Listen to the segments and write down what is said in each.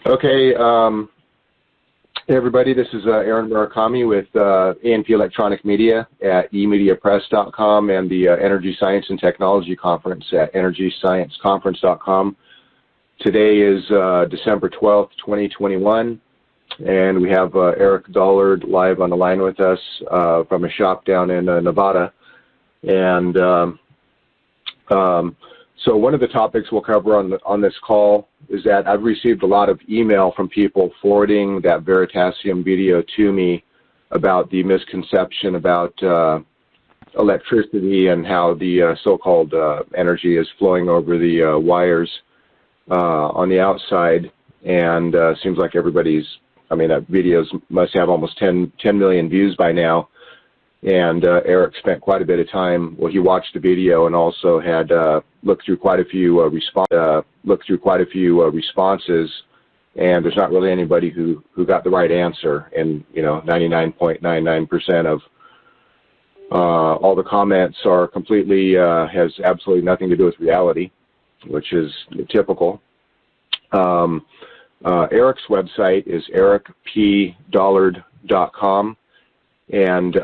Okay, hey everybody, this is Aaron Murakami with A&P Electronic Media at emediapress.com and the Energy Science and Technology Conference at energyscienceconference.com. Today is December 12th, 2021, and we have Eric Dollard live on the line with us from a shop down in Nevada. And so one of the topics we'll cover on this call is that I've received a lot of email from people forwarding that Veritasium video to me about the misconception about electricity and how the so-called energy is flowing over the wires on the outside. And seems like everybody's, I mean, that video must have almost 10 million views by now. And Eric spent quite a bit of time. Well, he watched the video and also had looked through quite a few responses. And there's not really anybody who got the right answer. And 99.99% of all the comments are completely has absolutely nothing to do with reality, which is typical. Eric's website is ericpdollard.com. And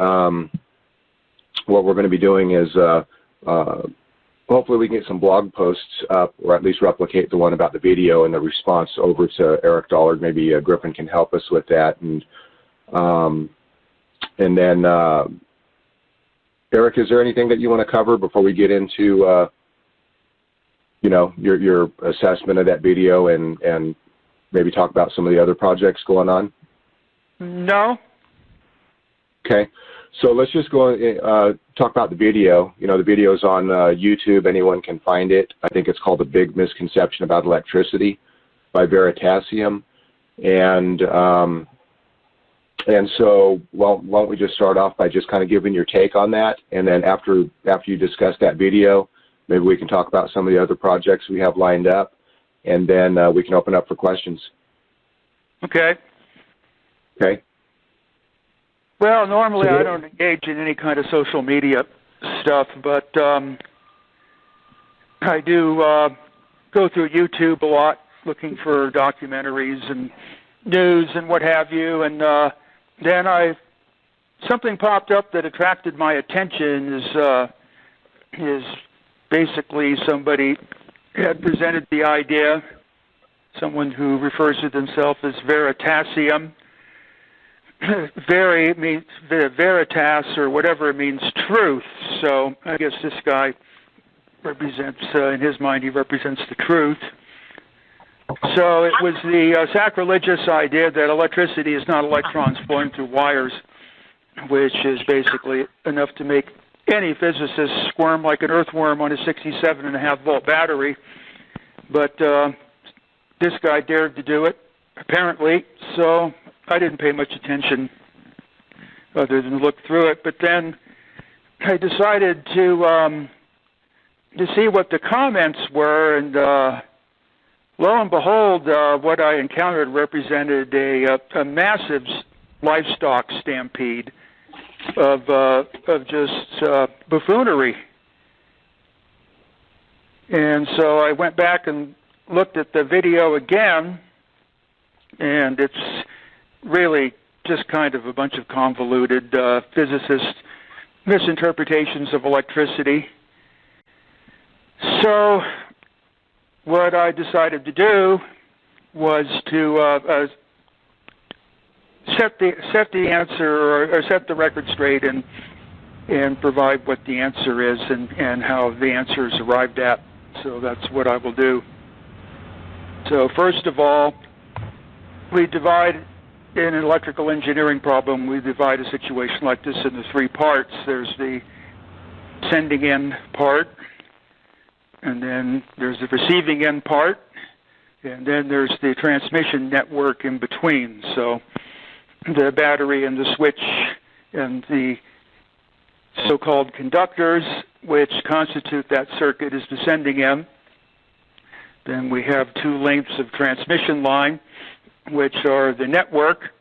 what we're going to be doing is hopefully we can get some blog posts up, or at least replicate the one about the video and the response over to Eric Dollard. Maybe Griffin can help us with that. And then, Eric, is there anything that you want to cover before we get into your assessment of that video and maybe talk about some of the other projects going on? No. Okay, so let's just go talk about the video. The video is on YouTube. Anyone can find it. I think it's called "The Big Misconception About Electricity" by Veritasium. And so, well, why don't we just start off by just kind of giving your take on that, and then after you discuss that video, maybe we can talk about some of the other projects we have lined up, and then we can open up for questions. Okay. Okay. Well, normally I don't engage in any kind of social media stuff, but I do go through YouTube a lot looking for documentaries and news and what have you, and then something popped up that attracted my attention is basically somebody had presented the idea, someone who refers to themselves as Veritasium. Veri means veritas, or whatever it means, truth. So I guess this guy represents, in his mind, he represents the truth. So it was the sacrilegious idea that electricity is not electrons flowing through wires, which is basically enough to make any physicist squirm like an earthworm on a 67.5-volt battery. But this guy dared to do it, apparently, so I didn't pay much attention other than look through it. But then I decided to see what the comments were, and lo and behold, what I encountered represented a massive livestock stampede of just buffoonery. And so I went back and looked at the video again, and it's really just kind of a bunch of convoluted physicist misinterpretations of electricity. So what I decided to do was to set the answer, or set the record straight, and provide what the answer is and how the answer is arrived at. So that's what I will do. So first of all, we divide, in an electrical engineering problem, we divide a situation like this into three parts. There's the sending end part, and then there's the receiving end part, and then there's the transmission network in between. So the battery and the switch and the so-called conductors, which constitute that circuit, is the sending end. Then we have two lengths of transmission line, which are the network,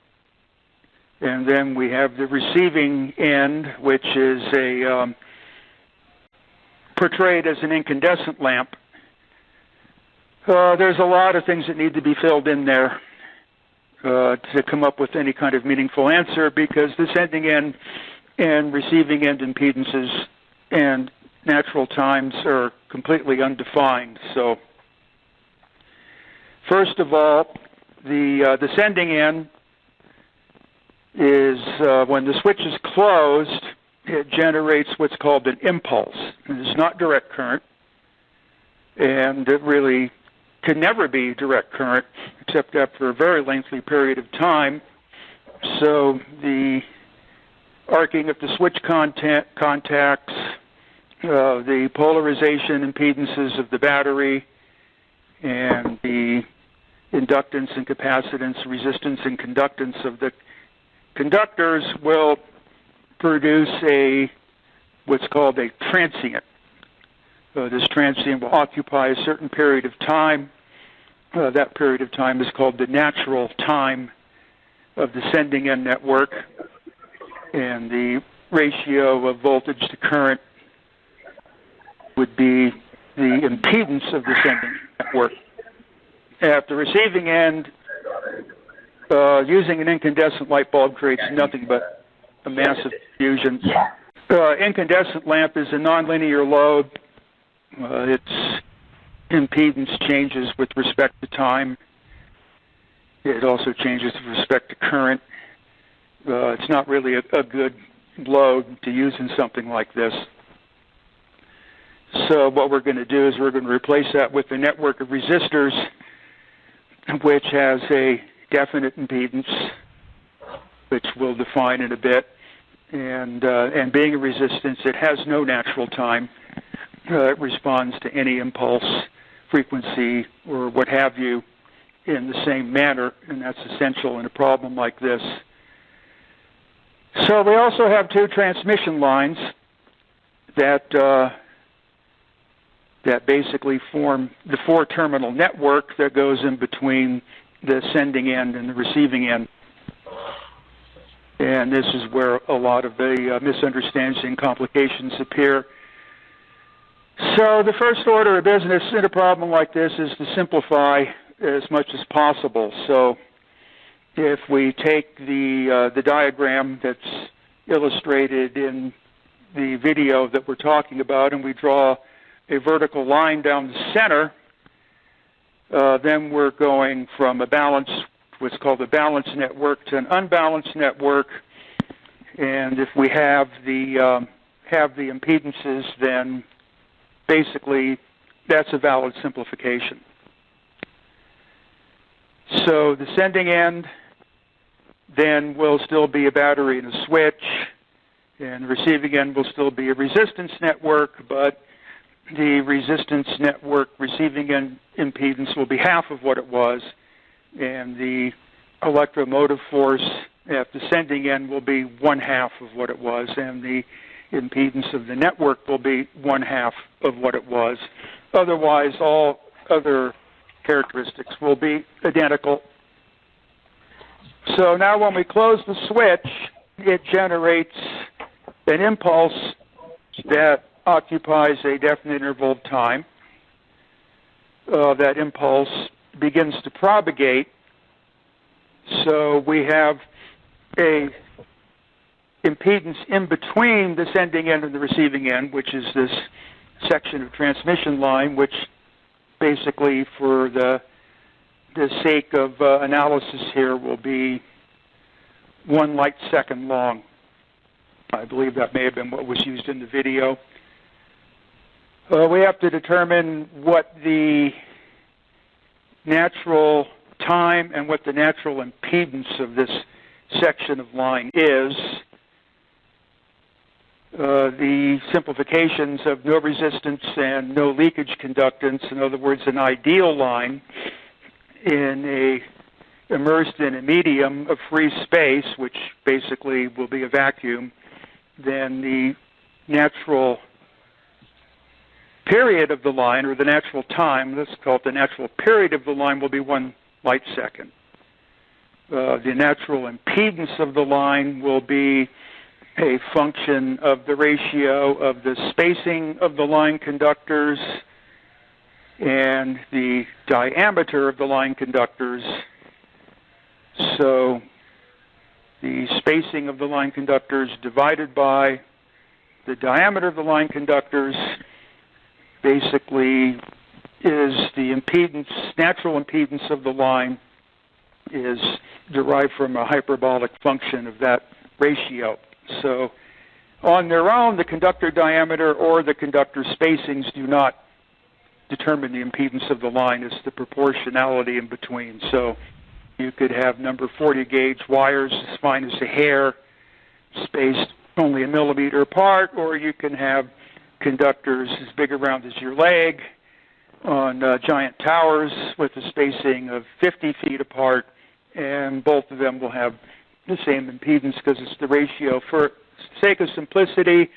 and then we have the receiving end, which is portrayed as an incandescent lamp. There's a lot of things that need to be filled in there. to come up with any kind of meaningful answer, because the sending end and receiving end impedances and natural times are completely undefined. So first of all, the sending end is when the switch is closed, it generates what's called an impulse. It's not direct current, and it really can never be direct current except after a very lengthy period of time. So the arcing of the switch contacts, the polarization impedances of the battery, and the inductance and capacitance, resistance and conductance of the conductors will produce what's called a transient. This transient will occupy a certain period of time. That period of time is called the natural time of the sending end network, and the ratio of voltage to current would be the impedance of the sending network. At the receiving end, using an incandescent light bulb creates nothing but a massive diffusion. Incandescent lamp is a nonlinear load. Its impedance changes with respect to time. It also changes with respect to current. It's not really a good load to use in something like this. So what we're going to do is we're going to replace that with a network of resistors, which has a definite impedance, which we'll define in a bit. And being a resistance, it has no natural time. It responds to any impulse, frequency, or what have you in the same manner, and that's essential in a problem like this. So we also have two transmission lines that basically form the four-terminal network that goes in between the sending end and the receiving end. And this is where a lot of the misunderstandings and complications appear. So the first order of business in a problem like this is to simplify as much as possible. So if we take the diagram that's illustrated in the video that we're talking about, and we draw a vertical line down the center, then we're going from a balanced, what's called a balanced network, to an unbalanced network. And if we have the impedances, then basically that's a valid simplification. So the sending end then will still be a battery and a switch, and the receiving end will still be a resistance network, but the resistance network receiving end impedance will be half of what it was, and the electromotive force at the sending end will be one half of what it was, and the impedance of the network will be one half of what it was. Otherwise, all other characteristics will be identical. So now when we close the switch, it generates an impulse that occupies a definite interval of time. That impulse begins to propagate. So we have a impedance in between the sending end and the receiving end, which is this section of transmission line, which basically, for the sake of analysis here, will be 1 light second long. I believe that may have been what was used in the video. We have to determine what the natural time and what the natural impedance of this section of line is. The simplifications of no resistance and no leakage conductance, in other words, an ideal line immersed in a medium of free space, which basically will be a vacuum, then the natural period of the line, or the natural time, let's call it the natural period of the line, will be 1 light second. The natural impedance of the line will be a function of the ratio of the spacing of the line conductors and the diameter of the line conductors. So the spacing of the line conductors divided by the diameter of the line conductors basically is the impedance, natural impedance of the line is derived from a hyperbolic function of that ratio. So on their own, the conductor diameter or the conductor spacings do not determine the impedance of the line. It's the proportionality in between. So you could have number 40 gauge wires as fine as a hair, spaced only a millimeter apart, or you can have conductors as big around as your leg on giant towers with a spacing of 50 feet apart, and both of them will have the same impedance because it's the ratio. For sake of simplicity,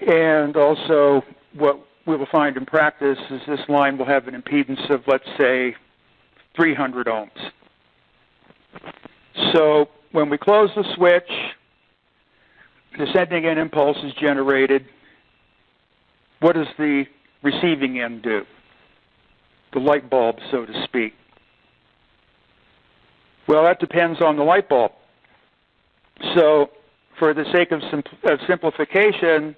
and also what we will find in practice is this line will have an impedance of, let's say, 300 ohms. So when we close the switch, the sending end impulse is generated. What does the receiving end do? The light bulb, so to speak. Well, that depends on the light bulb. So for the sake of simplification,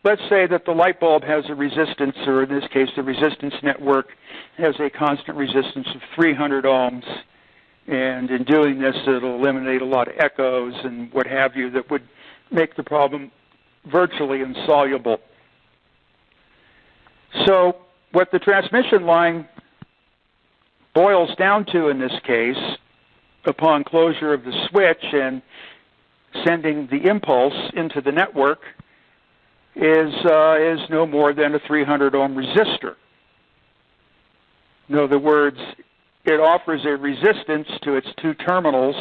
let's say that the light bulb has a resistance, or in this case the resistance network has a constant resistance of 300 ohms. And in doing this, it'll eliminate a lot of echoes and what have you that would make the problem virtually insoluble. So what the transmission line boils down to in this case, upon closure of the switch and sending the impulse into the network, is no more than a 300 ohm resistor. In other words, it offers a resistance to its two terminals,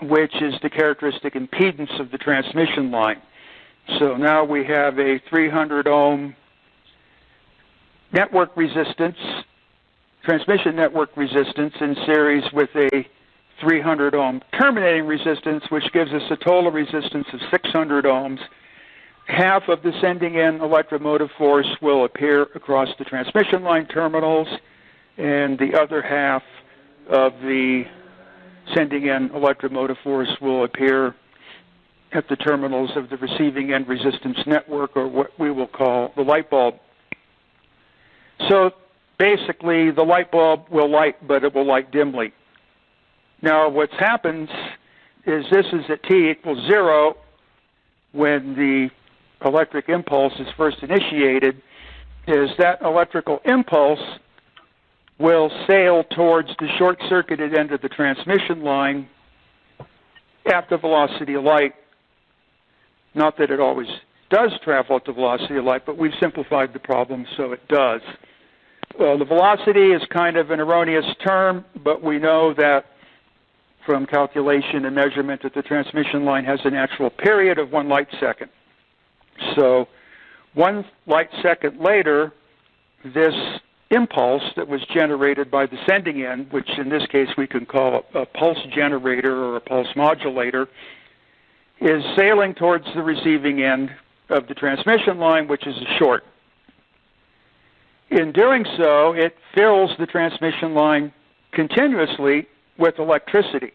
which is the characteristic impedance of the transmission line. So now we have a 300 ohm network resistance, transmission network resistance in series with a 300 ohm terminating resistance, which gives us a total resistance of 600 ohms. Half of the sending end electromotive force will appear across the transmission line terminals, and the other half of the sending end electromotive force will appear at the terminals of the receiving end resistance network, or what we will call the light bulb. So basically, the light bulb will light, but it will light dimly. Now, what happens is this is at t equals 0 when the electric impulse is first initiated, is that electrical impulse will sail towards the short-circuited end of the transmission line at the velocity of light. Not that it always does travel at the velocity of light, but we've simplified the problem so it does. Well, the velocity is kind of an erroneous term, but we know that from calculation and measurement that the transmission line has a natural period of 1 light second. So 1 light second later, this impulse that was generated by the sending end, which in this case we can call a pulse generator or a pulse modulator, is sailing towards the receiving end of the transmission line, which is a short. In doing so, it fills the transmission line continuously with electricity.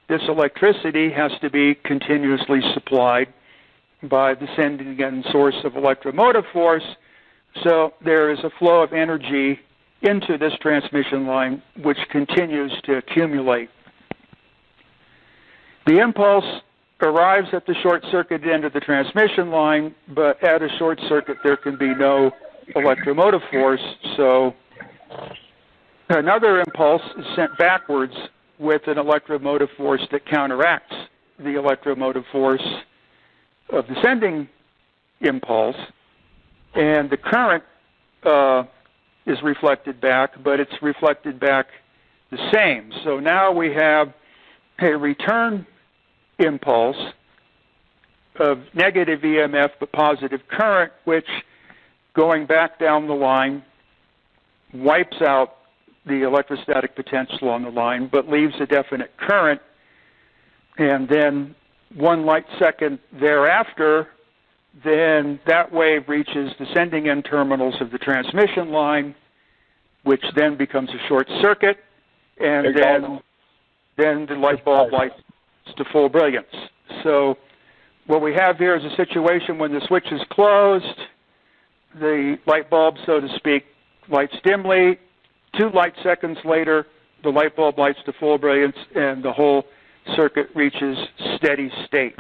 This electricity has to be continuously supplied by the sending end source of electromotive force, so there is a flow of energy into this transmission line which continues to accumulate. The impulse arrives at the short-circuit end of the transmission line, but at a short circuit there can be no electromotive force, so another impulse is sent backwards with an electromotive force that counteracts the electromotive force of the sending impulse, and the current is reflected back, but it's reflected back the same. So now we have a return impulse of negative EMF but positive current, which going back down the line wipes out the electrostatic potential on the line but leaves a definite current, and then 1 light second thereafter, then that wave reaches the sending end terminals of the transmission line, which then becomes a short circuit, and then then the light bulb lights to full brilliance. So what we have here is a situation when the switch is closed, the light bulb, so to speak, lights dimly. 2 light seconds later, the light bulb lights to full brilliance, and the whole circuit reaches steady state.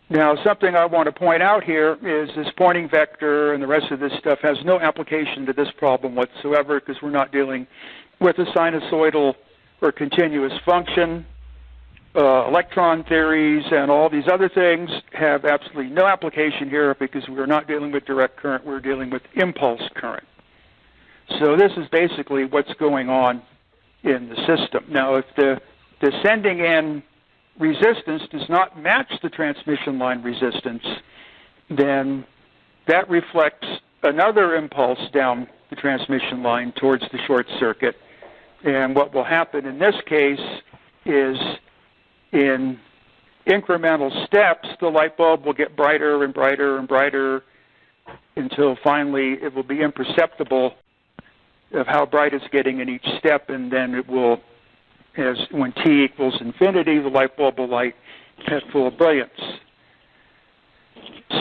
Now, something I want to point out here is this Poynting vector and the rest of this stuff has no application to this problem whatsoever, because we're not dealing with a sinusoidal or continuous function. Electron theories and all these other things have absolutely no application here, because we're not dealing with direct current, we're dealing with impulse current. So this is basically what's going on in the system. Now, if the sending end resistance does not match the transmission line resistance, then that reflects another impulse down the transmission line towards the short circuit. And what will happen in this case is, in incremental steps, the light bulb will get brighter and brighter and brighter until finally it will be imperceptible of how bright it's getting in each step, and then it will, when t equals infinity, the light bulb will light at full brilliance.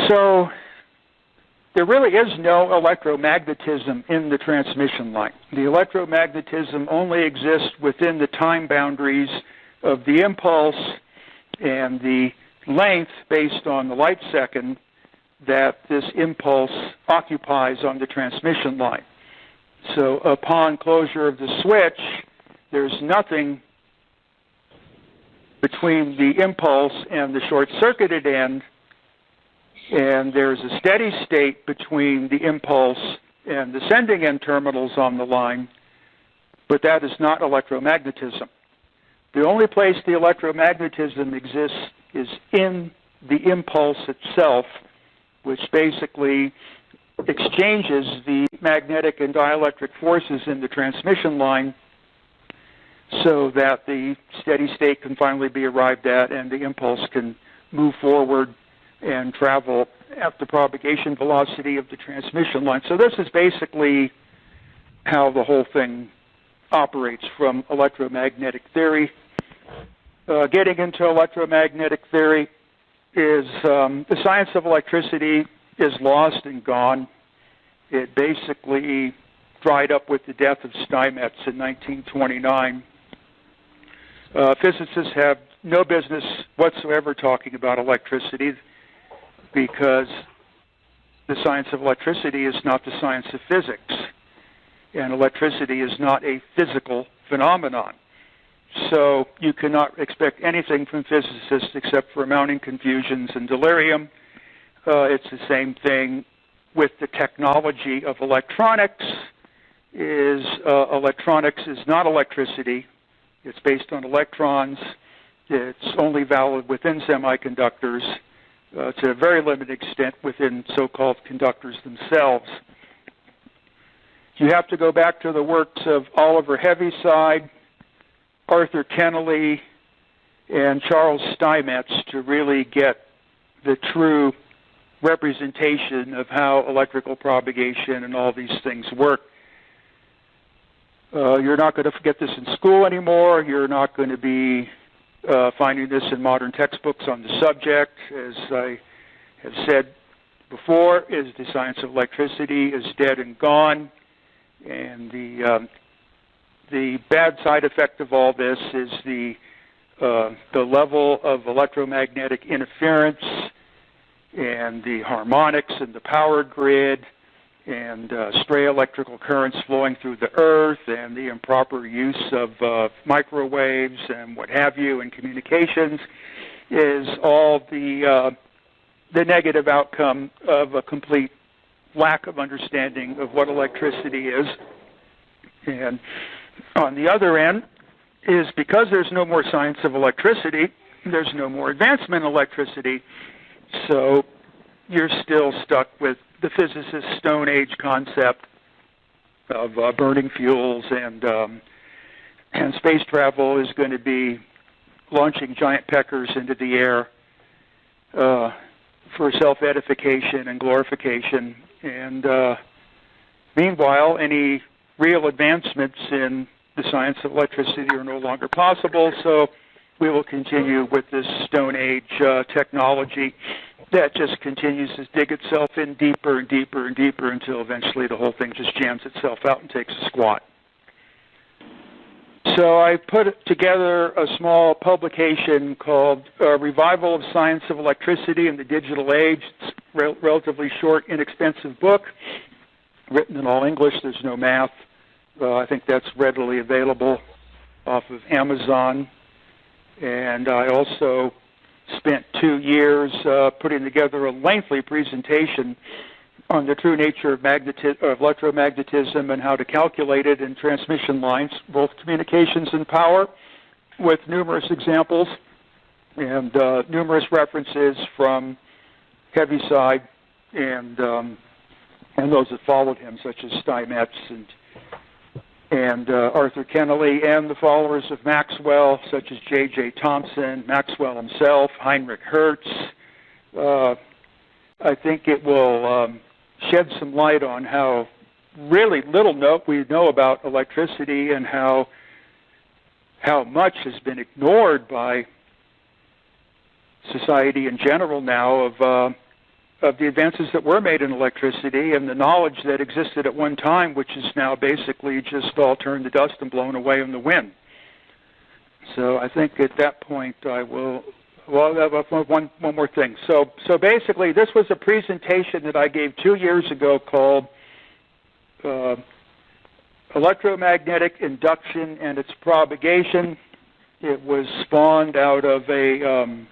So there really is no electromagnetism in the transmission line. The electromagnetism only exists within the time boundaries of the impulse and the length based on the light second that this impulse occupies on the transmission line. So upon closure of the switch, there's nothing between the impulse and the short-circuited end, and there's a steady state between the impulse and the sending end terminals on the line, but that is not electromagnetism. The only place the electromagnetism exists is in the impulse itself, which basically exchanges the magnetic and dielectric forces in the transmission line so that the steady state can finally be arrived at and the impulse can move forward and travel at the propagation velocity of the transmission line. So this is basically how the whole thing operates from electromagnetic theory. Getting into electromagnetic theory is the science of electricity is lost and gone. It basically dried up with the death of Steinmetz in 1929. Physicists have no business whatsoever talking about electricity, because the science of electricity is not the science of physics, and electricity is not a physical phenomenon. So you cannot expect anything from physicists except for mounting confusions and delirium. It's the same thing with the technology of electronics. Electronics is not electricity. It's based on electrons. It's only valid within semiconductors, to a very limited extent within so-called conductors themselves. You have to go back to the works of Oliver Heaviside, Arthur Kennelly, and Charles Steinmetz to really get the true representation of how electrical propagation and all these things work. You're not going to get this in school anymore. You're not going to be finding this in modern textbooks on the subject. As I have said before, is the science of electricity is dead and gone. And the bad side effect of all this is the level of electromagnetic interference and the harmonics and the power grid and stray electrical currents flowing through the earth and the improper use of microwaves and what have you in communications is all the negative outcome of a complete lack of understanding of what electricity is. And on the other end is, because there's no more science of electricity, there's no more advancement in electricity, so you're still stuck with the physicist's Stone Age concept of burning fuels, and space travel is going to be launching giant peckers into the air for self-edification and glorification. And meanwhile, any real advancements in the science of electricity are no longer possible, so we will continue with this Stone Age technology that just continues to dig itself in deeper and deeper and deeper until eventually the whole thing just jams itself out and takes a squat. So I put together a small publication called Revival of Science of Electricity in the Digital Age. It's a relatively short, inexpensive book, written in all English. There's no math. I think that's readily available off of Amazon. And I also spent 2 years putting together a lengthy presentation on the true nature of electromagnetism and how to calculate it in transmission lines, both communications and power, with numerous examples and numerous references from Heaviside and those that followed him, such as Steinmetz and Arthur Kennelly, and the followers of Maxwell, such as J J Thomson, Maxwell himself, Heinrich Hertz. I think it will shed some light on how really little we know about electricity and how much has been ignored by society in general now of the advances that were made in electricity and the knowledge that existed at one time, which is now basically just all turned to dust and blown away in the wind. So I think at that point I will. Well, one more thing. So basically, this was a presentation that I gave 2 years ago called Electromagnetic Induction and Its Propagation. It was spawned out of a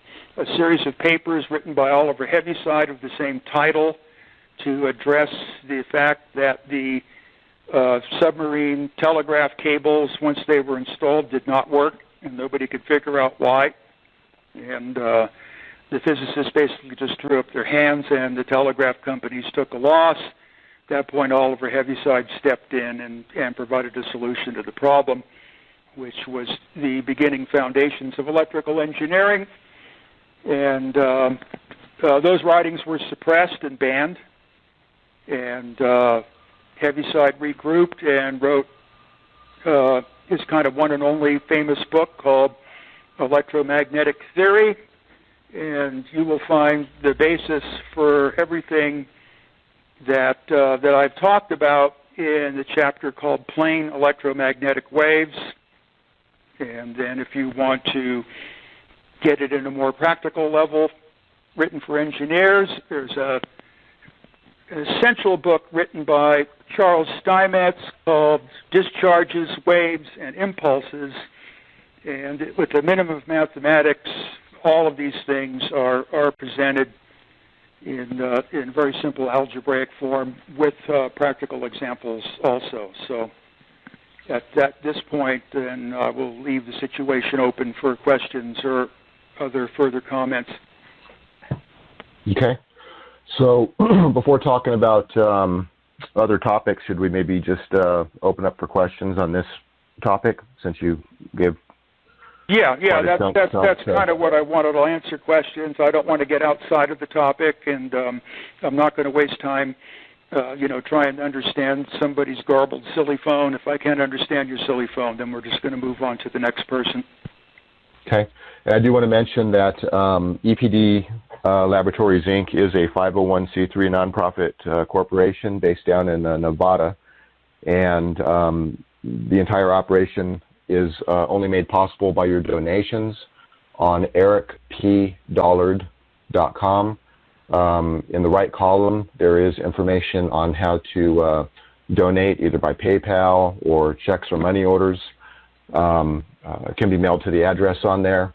series of papers written by Oliver Heaviside of the same title to address the fact that the submarine telegraph cables, once they were installed, did not work, and nobody could figure out why. And the physicists basically just threw up their hands, and the telegraph companies took a loss. At that point, Oliver Heaviside stepped in and provided a solution to the problem, which was the beginning foundations of electrical engineering. And those writings were suppressed and banned, and Heaviside regrouped and wrote his kind of one and only famous book called Electromagnetic Theory, and you will find the basis for everything that I've talked about in the chapter called Plane Electromagnetic Waves. And then if you want to get it in a more practical level, written for engineers, there's an essential book written by Charles Steinmetz called Discharges, Waves, and Impulses. And with a minimum of mathematics, all of these things are presented in very simple algebraic form with practical examples also. So at this point, then I will leave the situation open for questions or other further comments. Okay. So before talking about other topics, should we maybe just open up for questions on this topic, since you gave... Yeah, that's kind of what I wanted. I'll answer questions. I don't want to get outside of the topic, and I'm not going to waste time, trying to understand somebody's garbled silly phone. If I can't understand your silly phone, then we're just going to move on to the next person. Okay. And I do want to mention that EPD Laboratories, Inc. is a 501c3 nonprofit corporation based down in Nevada, and the entire operation is only made possible by your donations on ericpdollard.com. In the right column, there is information on how to donate either by PayPal or checks or money orders. It can be mailed to the address on there.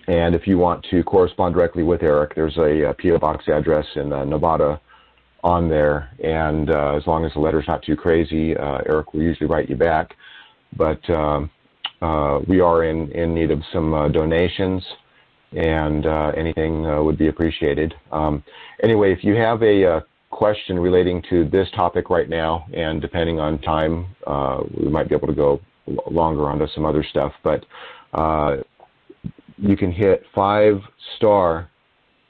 And if you want to correspond directly with Eric, there's a P.O. Box address in Nevada on there. And as long as the letter's not too crazy, Eric will usually write you back. But we are in need of some donations, and anything would be appreciated. Anyway, if you have a question relating to this topic right now, and depending on time, we might be able to go longer onto some other stuff, but you can hit 5*,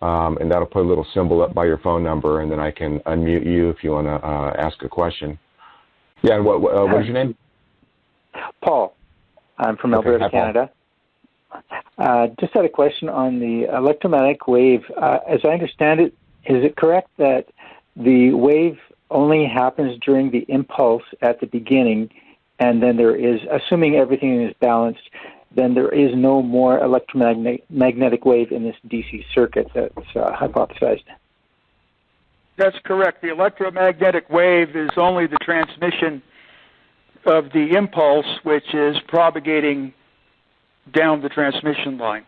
and that'll put a little symbol up by your phone number, and then I can unmute you if you want to ask a question. Yeah, and what is your name? Paul. I'm from Alberta, Canada. Just had a question on the electromagnetic wave. As I understand it, is it correct that the wave only happens during the impulse at the beginning, and then there is, assuming everything is balanced, then there is no more electromagnetic wave in this DC circuit that's hypothesized? That's correct. The electromagnetic wave is only the transmission of the impulse, which is propagating down the transmission line.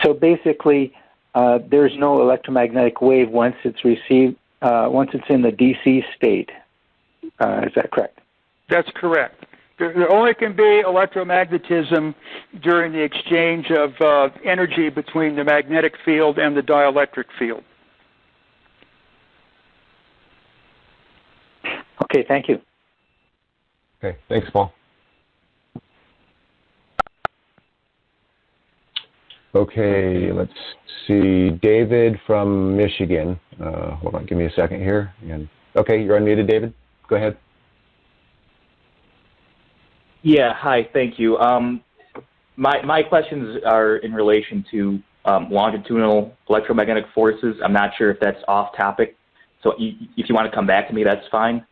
So basically, there's no electromagnetic wave once it's received, once it's in the DC state. Is that correct? That's correct. There only can be electromagnetism during the exchange of energy between the magnetic field and the dielectric field. Okay, thank you. Okay, thanks, Paul. Okay, let's see. David from Michigan. Hold on, give me a second here. Okay, you're unmuted, David. Go ahead. Yeah, hi, thank you. My questions are in relation to longitudinal electromagnetic forces. I'm not sure if that's off topic, so if you want to come back to me, that's fine.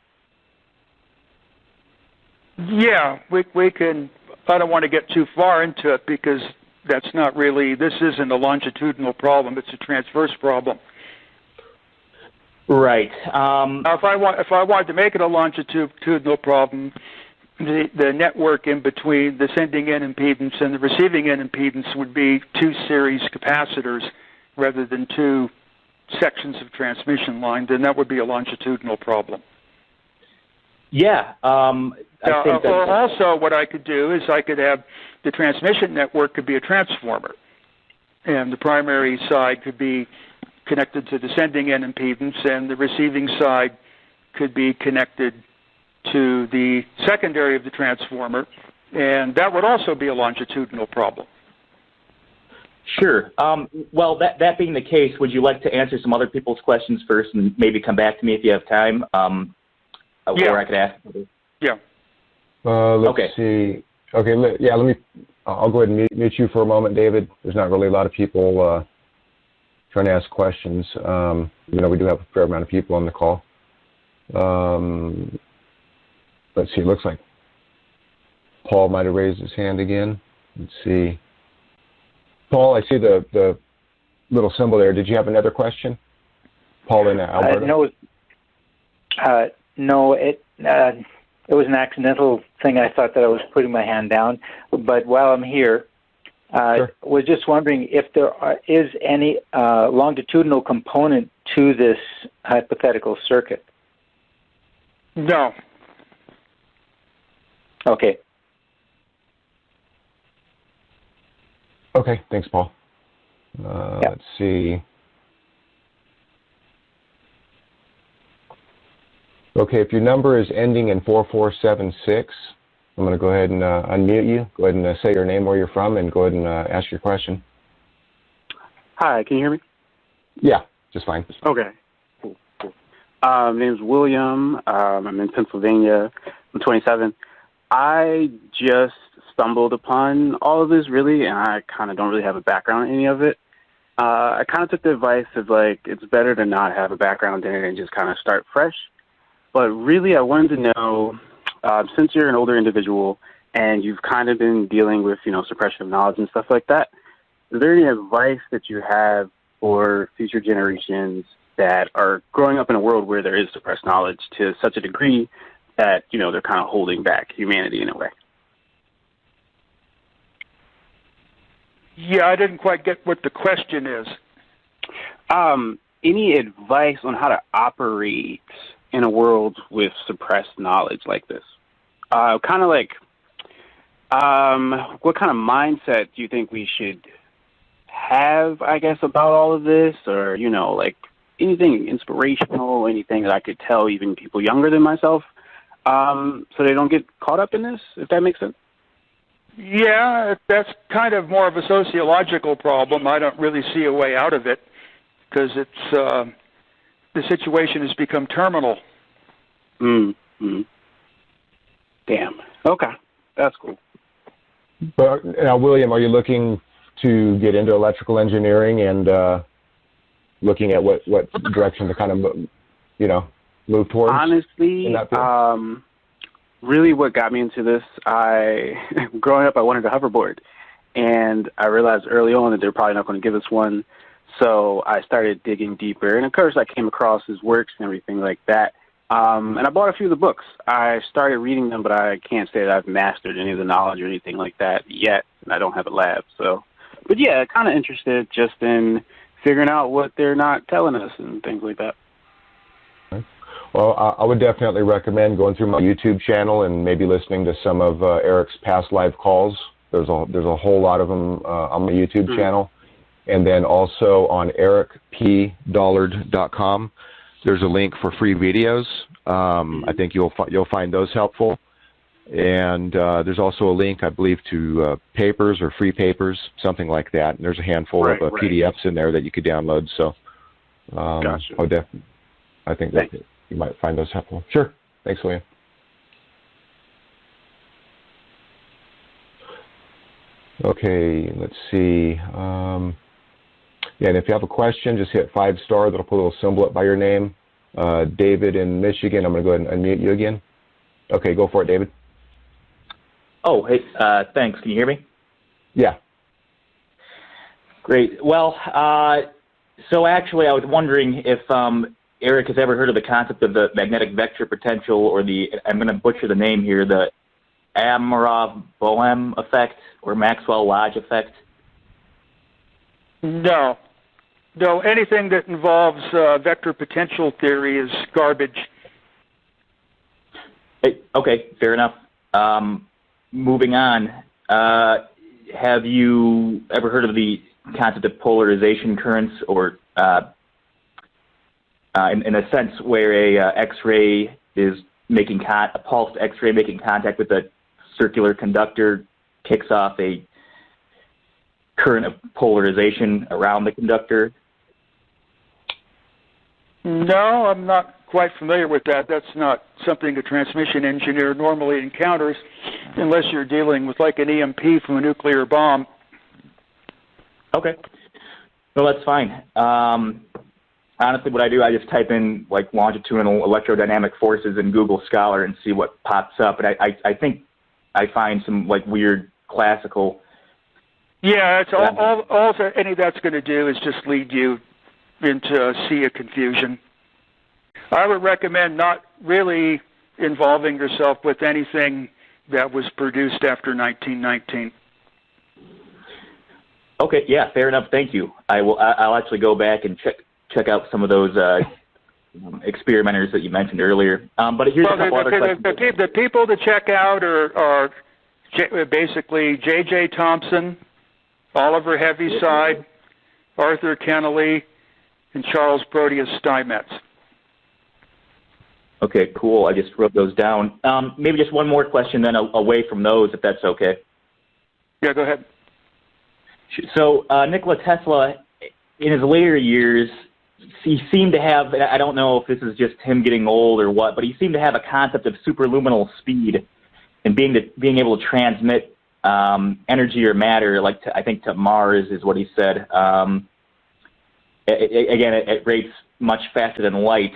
Yeah, we can. I don't want to get too far into it because that's not really, this isn't a longitudinal problem, it's a transverse problem. Right. Now, if I wanted to make it a longitudinal problem, the network in between the sending end impedance and the receiving end impedance would be two series capacitors rather than two sections of transmission line, then that would be a longitudinal problem. Yeah. I think or also what I could do is I could have the transmission network could be a transformer, and the primary side could be connected to the sending end impedance, and the receiving side could be connected to the secondary of the transformer, and that would also be a longitudinal problem. Sure. Well, that being the case, would you like to answer some other people's questions first and maybe come back to me if you have time? Yeah. Or I could ask. Yeah. Let's see. Okay, I'll go ahead and mute you for a moment, David. There's not really a lot of people trying to ask questions. We do have a fair amount of people on the call. Let's see, it looks like Paul might have raised his hand again. Let's see. Paul, I see the little symbol there. Did you have another question? Paul in Alberta? No, it was an accidental thing. I thought that I was putting my hand down. But while I'm here, Sure. was just wondering if there is any longitudinal component to this hypothetical circuit. No. Okay. Okay, thanks, Paul. Let's see. Okay, if your number is ending in 4476, I'm going to go ahead and unmute you. Go ahead and say your name, where you're from, and go ahead and ask your question. Hi, can you hear me? Yeah, just fine. Okay. Cool. My name is William. I'm in Pennsylvania. I'm 27. I just stumbled upon all of this, really, and I kind of don't really have a background in any of it. I kind of took the advice of, it's better to not have a background in it and just kind of start fresh. But really, I wanted to know, since you're an older individual and you've kind of been dealing with, suppression of knowledge and stuff like that, is there any advice that you have for future generations that are growing up in a world where there is suppressed knowledge to such a degree that, they're kind of holding back humanity in a way? Yeah, I didn't quite get what the question is. Any advice on how to operate in a world with suppressed knowledge like this? What kind of mindset do you think we should have, I guess, about all of this? Or, anything inspirational, anything that I could tell even people younger than myself so they don't get caught up in this, if that makes sense? Yeah, that's kind of more of a sociological problem. I don't really see a way out of it because it's the situation has become terminal. Mm-hmm. Damn. Okay. that's cool. But now, William, are you looking to get into electrical engineering and looking at what direction to kind of, move towards? Honestly, really what got me into this, growing up, I wanted a hoverboard. And I realized early on that they're probably not going to give us one. So I started digging deeper. And, of course, I came across his works and everything like that. And I bought a few of the books. I started reading them, but I can't say that I've mastered any of the knowledge or anything like that yet. And I don't have a lab. So, but, yeah, kind of interested just in figuring out what they're not telling us and things like that. Well, I would definitely recommend going through my YouTube channel and maybe listening to some of Eric's past live calls. There's a whole lot of them on my YouTube channel. And then also on ericpdollard.com, there's a link for free videos. I think you'll find those helpful. And there's also a link, I believe, to papers or free papers, something like that. And there's a handful of PDFs in there that you could download. So gotcha. I think that you might find those helpful. Sure. Thanks, William. Okay, let's see. Yeah, and if you have a question, just hit 5-star. That'll put a little symbol up by your name. David in Michigan, I'm going to go ahead and unmute you again. Okay, go for it, David. Oh, hey, thanks. Can you hear me? Yeah. Great. Well, so actually I was wondering if Eric has ever heard of the concept of the magnetic vector potential, or I'm going to butcher the name here, the Amarov-Bohm effect or Maxwell-Lodge effect? No. No, anything that involves vector potential theory is garbage. Hey, okay, fair enough. Moving on, have you ever heard of the concept of polarization currents, or in a sense where a X-ray is making a pulsed X-ray making contact with a circular conductor kicks off a current of polarization around the conductor? No, I'm not quite familiar with that. That's not something a transmission engineer normally encounters unless you're dealing with like an EMP from a nuclear bomb. Okay. Well, that's fine. Honestly, what I do, I just type in like longitudinal electrodynamic forces in Google Scholar and see what pops up. And I think I find some like weird classical. Yeah, it's all any of that's going to do is just lead you into a sea of confusion. I would recommend not really involving yourself with anything that was produced after 1919. Okay, yeah, fair enough. Thank you. I'll actually go back and check out some of those experimenters that you mentioned earlier. But here's a couple other questions. The people to check out are basically J J Thomson, Oliver Heaviside, Arthur Kennelly, and Charles Proteus Steinmetz. Okay, cool. I just wrote those down. Maybe just one more question then away from those, if that's okay. Yeah, go ahead. So Nikola Tesla, in his later years, he seemed to have, I don't know if this is just him getting old or what, but he seemed to have a concept of superluminal speed and being able to transmit energy or matter, like I think to Mars is what he said. Again, at rates much faster than light.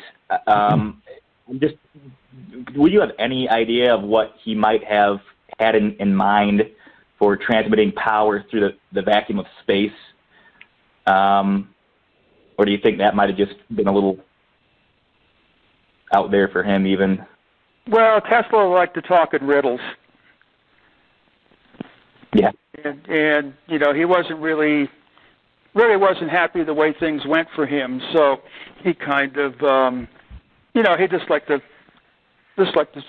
Would you have any idea of what he might have had in mind for transmitting power through the vacuum of space? Or do you think that might have just been a little out there for him even? Well, Tesla liked to talk in riddles. Yeah. And you know, he wasn't really wasn't happy the way things went for him, so he kind of he just liked to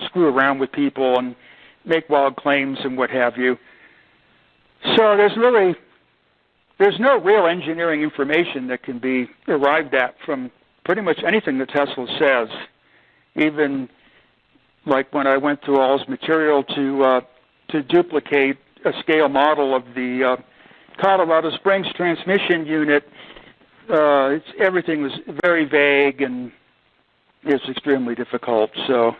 screw around with people and make wild claims and what have you. So there's no real engineering information that can be arrived at from pretty much anything that Tesla says. Even like when I went through all his material to duplicate a scale model of the Colorado Springs transmission unit, everything was very vague and it's extremely difficult. So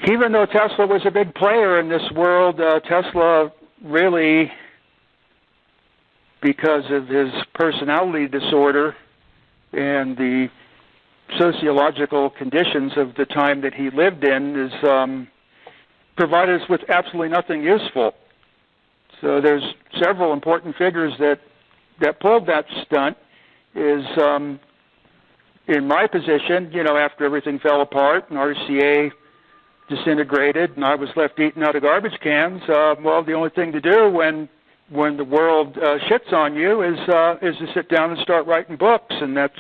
even though Tesla was a big player in this world, Tesla really, because of his personality disorder and the sociological conditions of the time that he lived in, is provided us with absolutely nothing useful. So there's several important figures that pulled that stunt. Is in my position, after everything fell apart and RCA disintegrated and I was left eating out of garbage cans, well, the only thing to do when the world shits on you is to sit down and start writing books, and that's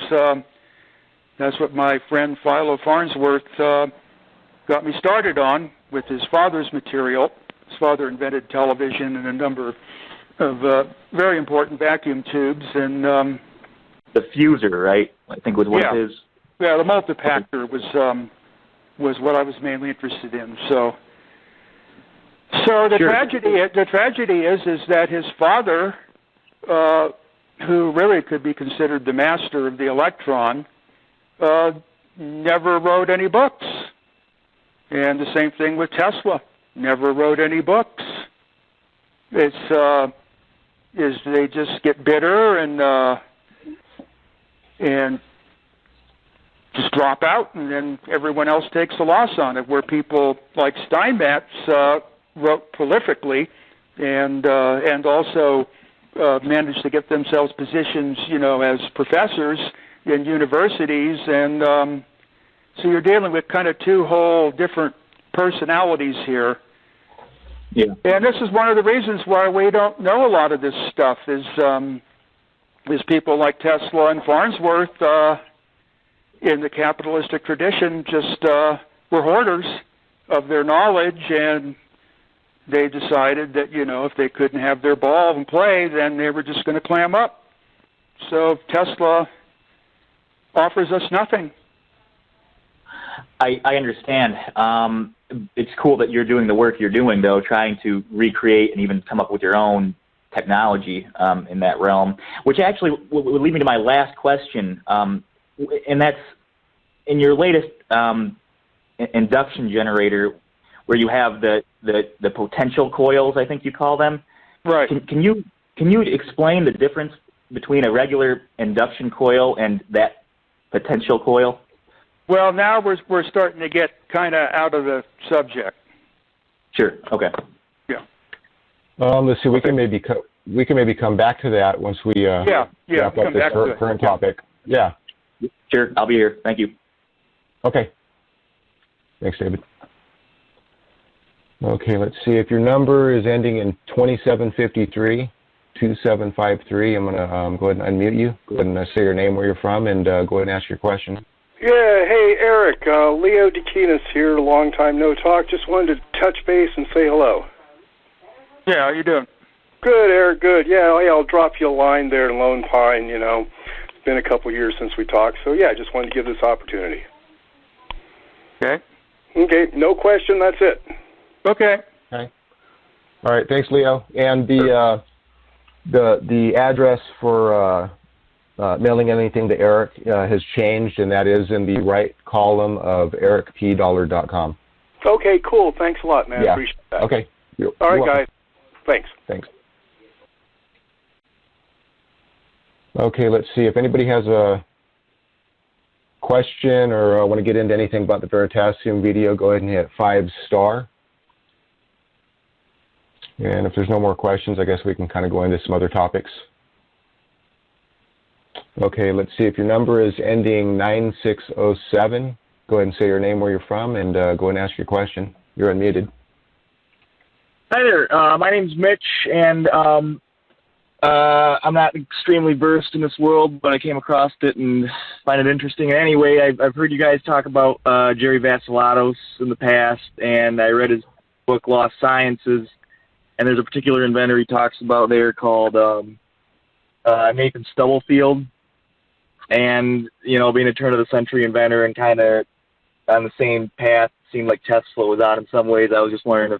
what my friend Philo Farnsworth got me started on with his father's material. His father invented television and a number of very important vacuum tubes, and the fuser, right? I think was one of his. Yeah, the multipactor was what I was mainly interested in. So the tragedy is that his father, who really could be considered the master of the electron, never wrote any books. And the same thing with Tesla, never wrote any books. They just get bitter and just drop out, and then everyone else takes the loss on it, where people like Steinmetz wrote prolifically and also managed to get themselves positions, as professors in universities, and so you're dealing with kind of two whole different personalities here. Yeah. And this is one of the reasons why we don't know a lot of this stuff, is people like Tesla and Farnsworth in the capitalistic tradition just were hoarders of their knowledge, and they decided that, if they couldn't have their ball and play, then they were just going to clam up. So Tesla offers us nothing. I understand. It's cool that you're doing the work you're doing, though, trying to recreate and even come up with your own technology in that realm, which actually would lead me to my last question, and that's in your latest induction generator, where you have the potential coils, I think you call them. Right. Can you explain the difference between a regular induction coil and that potential coil? Well, now we're starting to get kind of out of the subject. Sure. Okay. Yeah. Let's see. We can maybe come back to that once we wrap up this current topic. Yeah. Sure. I'll be here. Thank you. Okay. Thanks, David. Okay. Let's see. If your number is ending in 2753, 2753, I'm going to go ahead and unmute you. Go ahead and say your name, where you're from, and go ahead and ask your question. Yeah, hey, Eric, Leo DeKinis here, long time no talk. Just wanted to touch base and say hello. Yeah, how you doing? Good, Eric, good. Yeah, I'll drop you a line there in Lone Pine, It's been a couple years since we talked, so yeah, I just wanted to give this opportunity. Okay. Okay, no question, that's it. Okay. Okay. All right, thanks, Leo. And the address for mailing anything to Eric has changed, and that is in the right column of ericpdollar.com. Okay, cool. Thanks a lot, man. Yeah. Appreciate that. Okay. All right, guys. Thanks. Thanks. Okay, let's see. If anybody has a question or want to get into anything about the Veritasium video, go ahead and hit 5-star. And if there's no more questions, I guess we can kind of go into some other topics. Okay, let's see. If your number is ending 9607, go ahead and say your name, where you're from, and go ahead and ask your question. You're unmuted. Hi there. My name's Mitch, and I'm not extremely versed in this world, but I came across it and find it interesting. And anyway, I've heard you guys talk about Jerry Vassilatos in the past, and I read his book, Lost Sciences, and there's a particular inventor he talks about there called Nathan Stubblefield. And, being a turn-of-the-century inventor and kind of on the same path seemed like Tesla was on in some ways. I was just wondering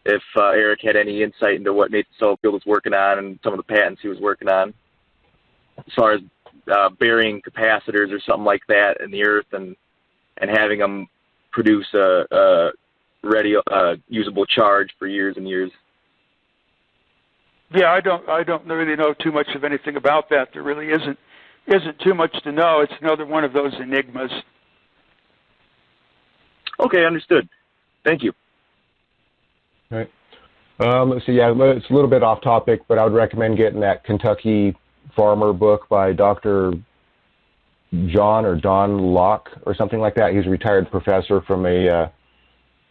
if Eric had any insight into what Nathan Stubblefield was working on and some of the patents he was working on as far as burying capacitors or something like that in the earth and having them produce a ready usable charge for years and years. Yeah, I don't really know too much of anything about that. There really isn't too much to know. It's another one of those enigmas. Okay, understood. Thank you. All right. Let's see. Yeah, it's a little bit off topic, but I would recommend getting that Kentucky Farmer book by Dr. Don Locke or something like that. He's a retired professor from a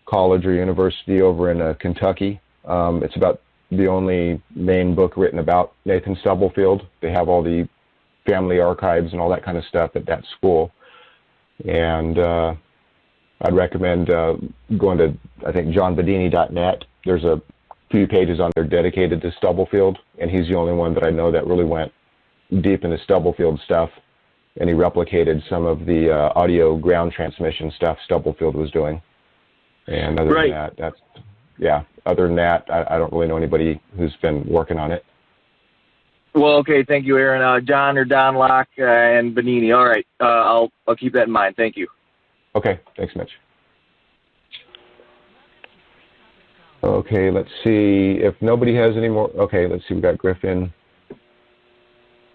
college or university over in Kentucky. It's about the only main book written about Nathan Stubblefield. They have all the family archives and all that kind of stuff at that school. And I'd recommend going to, I think, johnbedini.net. There's a few pages on there dedicated to Stubblefield, and he's the only one that I know that really went deep into Stubblefield stuff, and he replicated some of the audio ground transmission stuff Stubblefield was doing. And other than that, other than that, I don't really know anybody who's been working on it. Well, okay, thank you, Aaron. John or Don Locke and Benini. All right, I'll keep that in mind. Thank you. Okay, thanks, Mitch. Okay, let's see if nobody has any more. Okay, let's see. We got Griffin.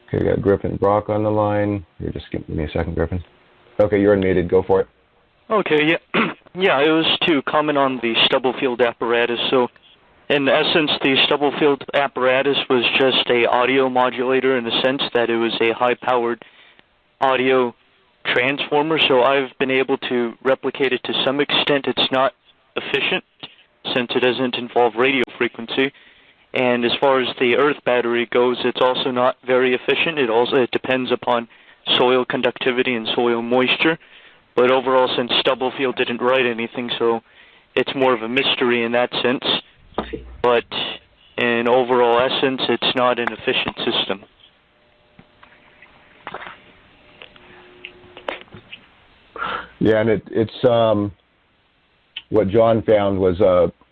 Okay, we got Griffin Brock on the line. Here, just give me a second, Griffin. Okay, you're unmuted. Go for it. Okay, yeah. Yeah, it was to comment on the Stubblefield apparatus. So, in essence, the Stubblefield apparatus was just a audio modulator in the sense that it was a high-powered audio transformer. So I've been able to replicate it to some extent. It's not efficient since it doesn't involve radio frequency. And as far as the earth battery goes, it's also not very efficient. It depends upon soil conductivity and soil moisture. But overall, since Stubblefield didn't write anything, so it's more of a mystery in that sense. But in overall essence, it's not an efficient system. Yeah, and it's what John found was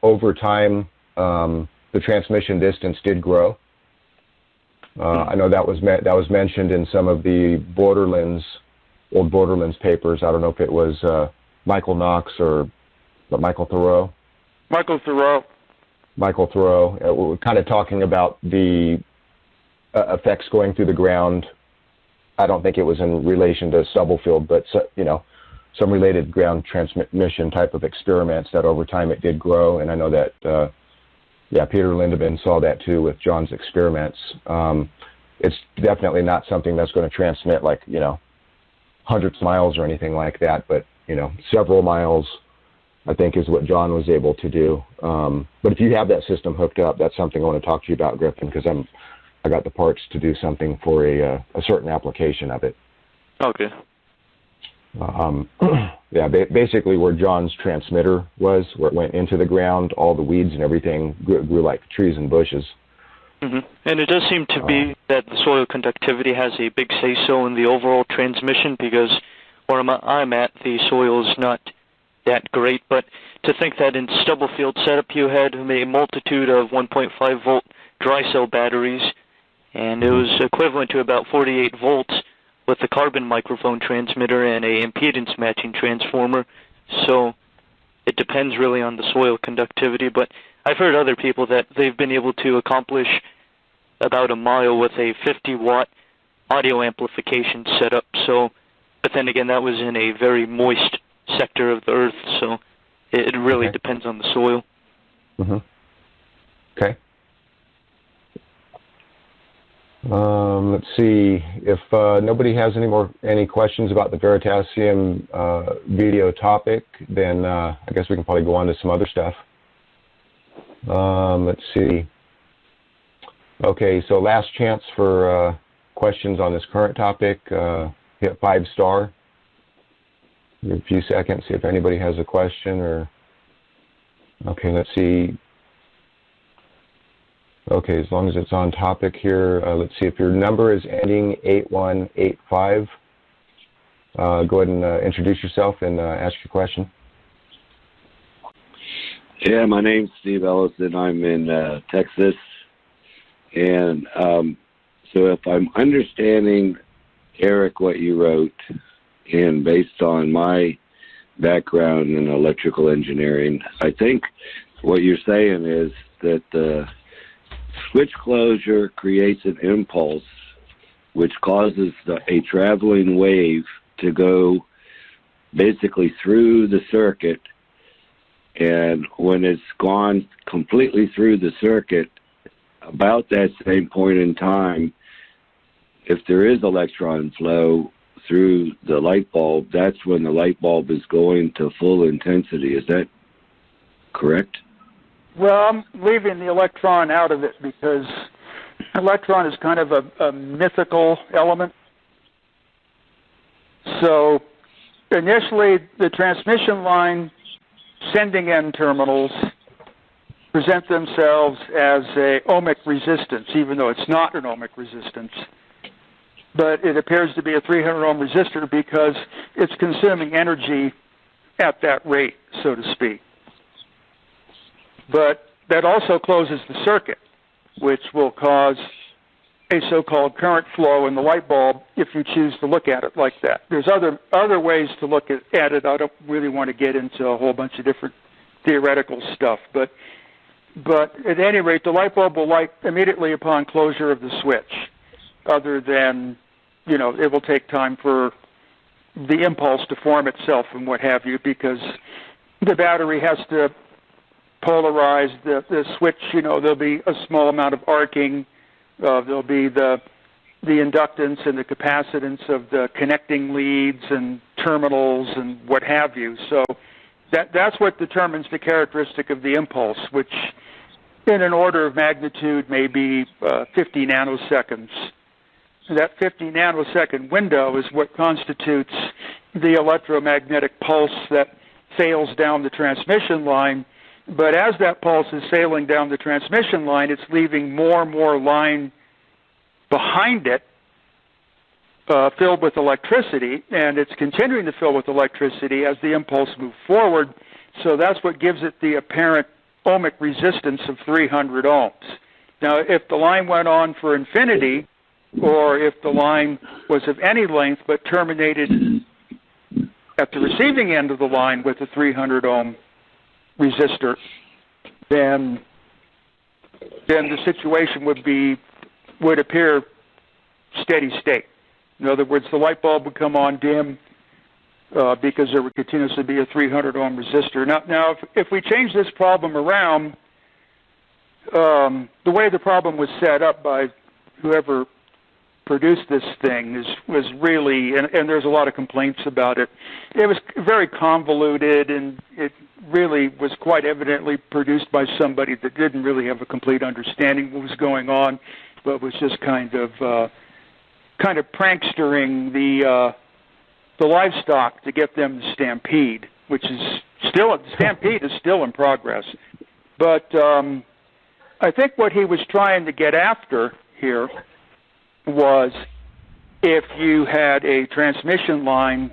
over time the transmission distance did grow. I know that was mentioned in some of the old Borderlands papers. I don't know if it was Michael Knox or Michael Thoreau. Michael Thoreau. We're kind of talking about the effects going through the ground. I don't think it was in relation to Stubblefield, but some related ground transmission type of experiments that over time it did grow. And I know that Peter Lindemann saw that too with John's experiments. It's definitely not something that's going to transmit like hundreds of miles or anything like that, but several miles, I think, is what John was able to do. But if you have that system hooked up, that's something I want to talk to you about, Griffin, because I got the parts to do something for a certain application of it. Okay. Basically where John's transmitter was, where it went into the ground, all the weeds and everything grew like trees and bushes. Mm-hmm. And it does seem to be that the soil conductivity has a big say-so in the overall transmission, because where I'm at, the soil is not that great. But to think that in Stubblefield setup you had a multitude of 1.5 volt dry cell batteries, and it was equivalent to about 48 volts with the carbon microphone transmitter and a impedance matching transformer. So it depends really on the soil conductivity. But I've heard other people that they've been able to accomplish about a mile with a 50-watt audio amplification setup. So, but then again, that was in a very moist sector of the earth, so it really depends on the soil. Mm-hmm. Okay. Let's see if nobody has any questions about the Veritasium video topic. Then I guess we can probably go on to some other stuff. Let's see. Okay, so last chance for questions on this current topic. Hit 5-star. Give it a few seconds, see if anybody has a question or. Okay, let's see. Okay, as long as it's on topic here, let's see if your number is ending 8185. Go ahead and introduce yourself and ask your question. Yeah, my name's Steve Ellison. I'm in Texas. And so if I'm understanding, Eric, what you wrote, and based on my background in electrical engineering. I think what you're saying is that the switch closure creates an impulse which causes a traveling wave to go basically through the circuit, and when it's gone completely through the circuit, about that same point in time, if there is electron flow through the light bulb, that's when the light bulb is going to full intensity. Is that correct? Well, I'm leaving the electron out of it because electron is kind of a mythical element. So initially, the transmission line sending end terminals present themselves as a ohmic resistance, even though it's not an ohmic resistance. But it appears to be a 300 ohm resistor because it's consuming energy at that rate, so to speak. But that also closes the circuit, which will cause a so-called current flow in the light bulb if you choose to look at it like that. There's other ways to look at it. I don't really want to get into a whole bunch of different theoretical stuff. But at any rate, the light bulb will light immediately upon closure of the switch, other than, it will take time for the impulse to form itself and what have you, because the battery has to polarize the switch. There'll be a small amount of arcing. There'll be the inductance and the capacitance of the connecting leads and terminals and what have you. So that's what determines the characteristic of the impulse, which in an order of magnitude may be 50 nanoseconds. That 50 nanosecond window is what constitutes the electromagnetic pulse that sails down the transmission line. But as that pulse is sailing down the transmission line, it's leaving more and more line behind it filled with electricity, and it's continuing to fill with electricity as the impulse moves forward. So that's what gives it the apparent ohmic resistance of 300 ohms. Now, if the line went on for infinity, or if the line was of any length but terminated at the receiving end of the line with a 300 ohm resistor, then the situation would appear steady state. In other words, the light bulb would come on dim because there would continuously be a 300 ohm resistor. Now, if we change this problem around, the way the problem was set up by whoever produced this thing was really, and there's a lot of complaints about it. It was very convoluted, and it really was quite evidently produced by somebody that didn't really have a complete understanding of what was going on, but was just kind of prankstering the livestock to get them to stampede, which is stampede is still in progress. But I think what he was trying to get after here was if you had a transmission line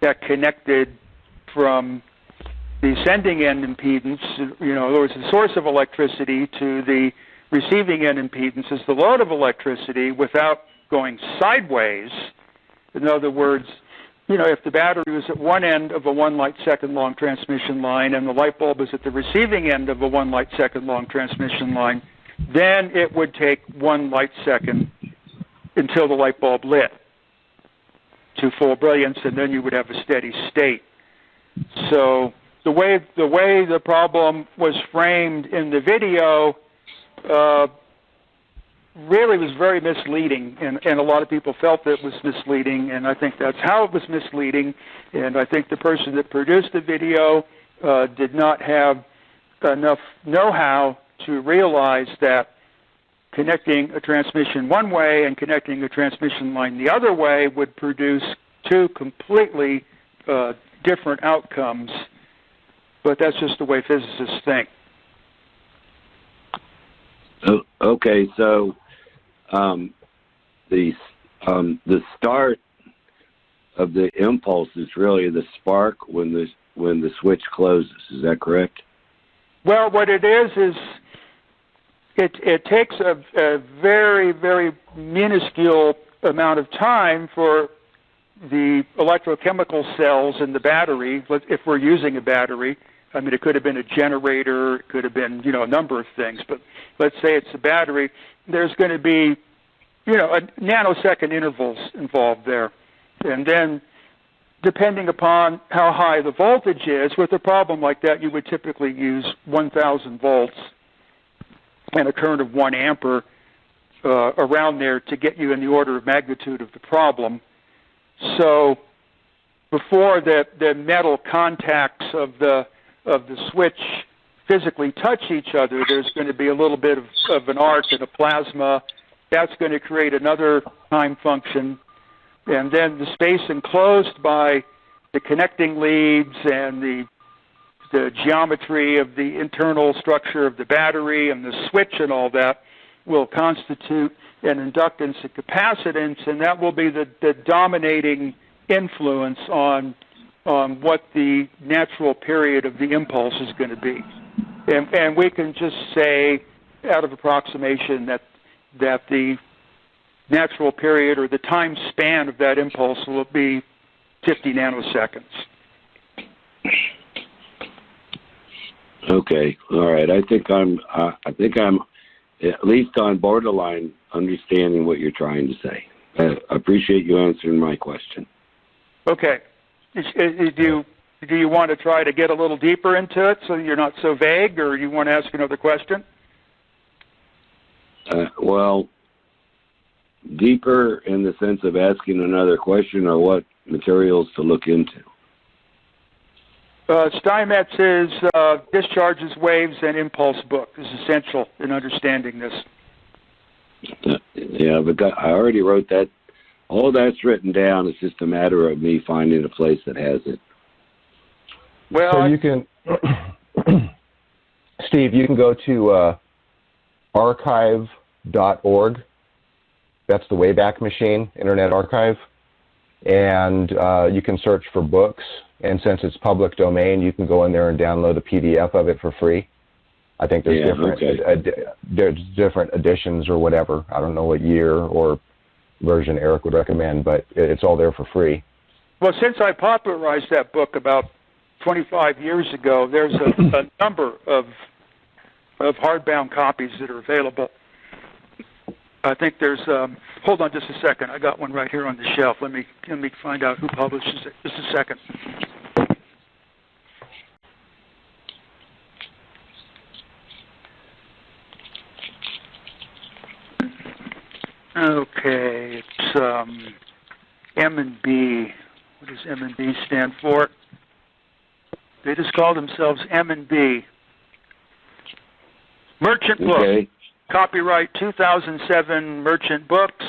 that connected from the sending end impedance, there was the source of electricity, to the receiving end impedance is the load of electricity, without going sideways. In other words, if the battery was at one end of a 1 light second long transmission line and the light bulb is at the receiving end of a 1 light second long transmission line, then it would take 1 light second until the light bulb lit to full brilliance, and then you would have a steady state. So the way the problem was framed in the video really was very misleading, and a lot of people felt that it was misleading, and I think that's how it was misleading. And I think the person that produced the video did not have enough know-how to realize that connecting a transmission one way and connecting a transmission line the other way would produce two completely different outcomes. But that's just the way physicists think. Okay, so the start of the impulse is really the spark when the switch closes. Is that correct? Well, what it is it takes a very, very minuscule amount of time for the electrochemical cells in the battery, if we're using a battery, I mean, it could have been a generator, it could have been, a number of things, but let's say it's a battery, there's going to be, a nanosecond intervals involved there. And then, depending upon how high the voltage is, with a problem like that, you would typically use 1,000 volts and a current of 1 ampere around there to get you in the order of magnitude of the problem. So before the metal contacts of the switch physically touch each other, there's going to be a little bit of an arc and a plasma. That's going to create another time function. And then the space enclosed by the connecting leads and the geometry of the internal structure of the battery and the switch and all that will constitute an inductance and capacitance, and that will be the dominating influence on what the natural period of the impulse is going to be. And we can just say, out of approximation, that the natural period or the time span of that impulse will be 50 nanoseconds. Okay, all right. I think I'm at least on borderline understanding what you're trying to say. I appreciate you answering my question. Okay. Do you want to try to get a little deeper into it so you're not so vague, or you want to ask another question? Well, deeper in the sense of asking another question, or what materials to look into? Steinmetz's Discharges, Waves, and Impulse book is essential in understanding this. Yeah, but I already wrote that. All that's written down. It's just a matter of me finding a place that has it. Well, so you can, Steve, you can go to archive.org. That's the Wayback Machine, Internet Archive. And you can search for books. And since it's public domain, you can go in there and download a PDF of it for free. I think there's there's different editions or whatever. I don't know what year or version Eric would recommend, but it's all there for free. Well, since I popularized that book about 25 years ago, there's a number of hardbound copies that are available. I think there's, hold on just a second. I got one right here on the shelf. Let me find out who publishes it. Just a second. Okay, it's M&B. What does M&B stand for? They just call themselves M&B. Merchant Book. Copyright 2007 Merchant Books.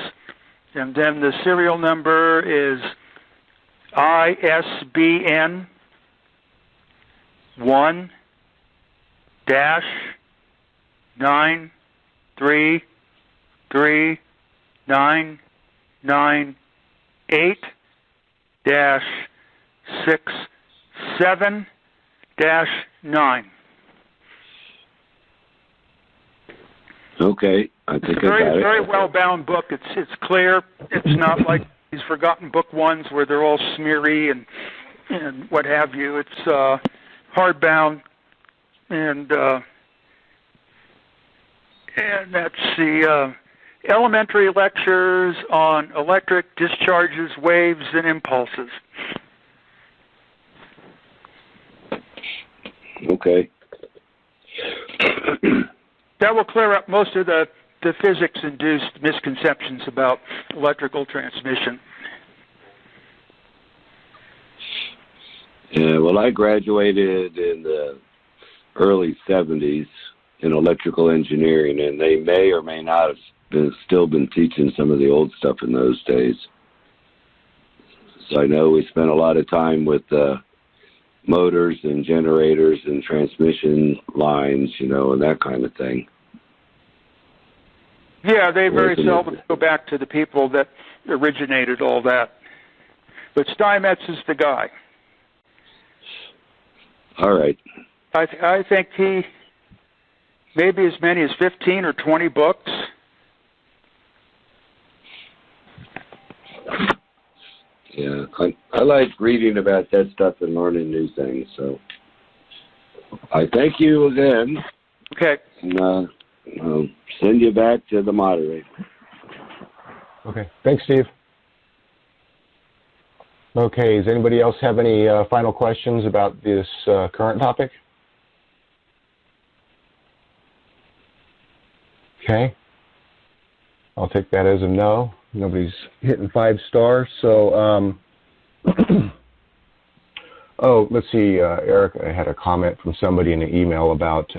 And then the serial number is ISBN 1-93399-67-9. Okay, I think it's a very well-bound book. It's clear. It's not like these forgotten book ones where they're all smeary and what have you. It's hardbound, and that's the elementary lectures on electric discharges, waves, and impulses. Okay. That will clear up most of the physics-induced misconceptions about electrical transmission. Yeah, well, I graduated in the early 70s in electrical engineering, and they may or may not have still been teaching some of the old stuff in those days. So I know we spent a lot of time with motors and generators and transmission lines, and that kind of thing. Yeah, they very seldom go back to the people that originated all that. But Steinmetz is the guy. All right. I think he, maybe as many as 15 or 20 books. Yeah, I like reading about that stuff and learning new things. So I thank you again. Okay. And I'll send you back to the moderator. Okay. Thanks, Steve. Okay. Does anybody else have any final questions about this current topic? Okay. I'll take that as a no. Nobody's hitting 5 stars. So, oh, let's see. Eric, I had a comment from somebody in an email about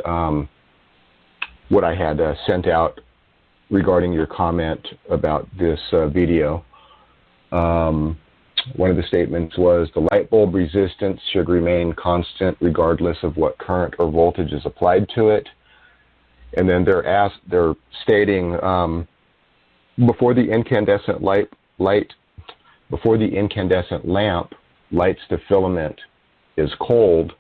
what I had sent out regarding your comment about this video. One of the statements was the light bulb resistance should remain constant regardless of what current or voltage is applied to it. And then they're stating before the incandescent lamp lights the filament is cold